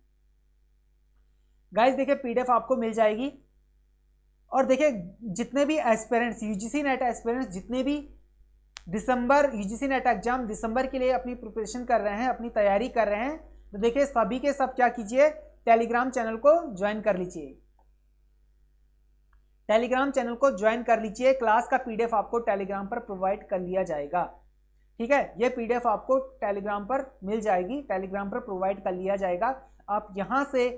गाइस देखिए पीडीएफ आपको मिल जाएगी। और देखिए जितने भी एस्पिरेंट्स, यूजीसी नेट एस्पिरेंट्स जितने भी दिसंबर यूजीसी नेट एग्जाम दिसंबर के लिए अपनी प्रिपरेशन कर रहे हैं, अपनी तैयारी कर रहे हैं, तो देखिए सभी के सब क्या कीजिए, टेलीग्राम चैनल को ज्वाइन कर लीजिए, टेलीग्राम चैनल को ज्वाइन कर लीजिए। क्लास का पीडीएफ आपको टेलीग्राम पर प्रोवाइड कर लिया जाएगा, ठीक है। ये पीडीएफ आपको टेलीग्राम पर मिल जाएगी, टेलीग्राम पर प्रोवाइड कर लिया जाएगा। आप यहां से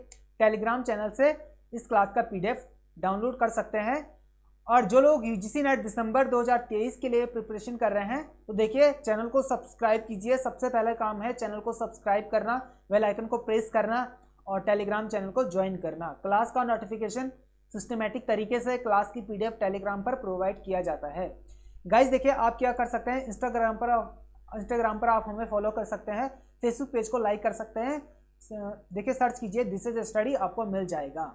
टेलीग्राम चैनल से इस क्लास का पीडीएफ डाउनलोड कर सकते हैं। और जो लोग यूजीसी नेट दिसंबर 2023 के लिए प्रिपरेशन कर रहे हैं, तो देखिए चैनल को सब्सक्राइब कीजिए, सबसे पहला काम है चैनल को सब्सक्राइब करना, बेल आइकन को प्रेस करना और टेलीग्राम चैनल को ज्वाइन करना। क्लास का नोटिफिकेशन सिस्टमेटिक तरीके से क्लास की पीडीएफ टेलीग्राम पर प्रोवाइड किया जाता है। गाइज देखिए आप क्या कर सकते हैं, इंस्टाग्राम पर आप हमें फॉलो कर सकते हैं, फेसबुक पेज को लाइक कर सकते हैं, देखिए सर्च कीजिए दिस इज स्टडी, आपको मिल जाएगा।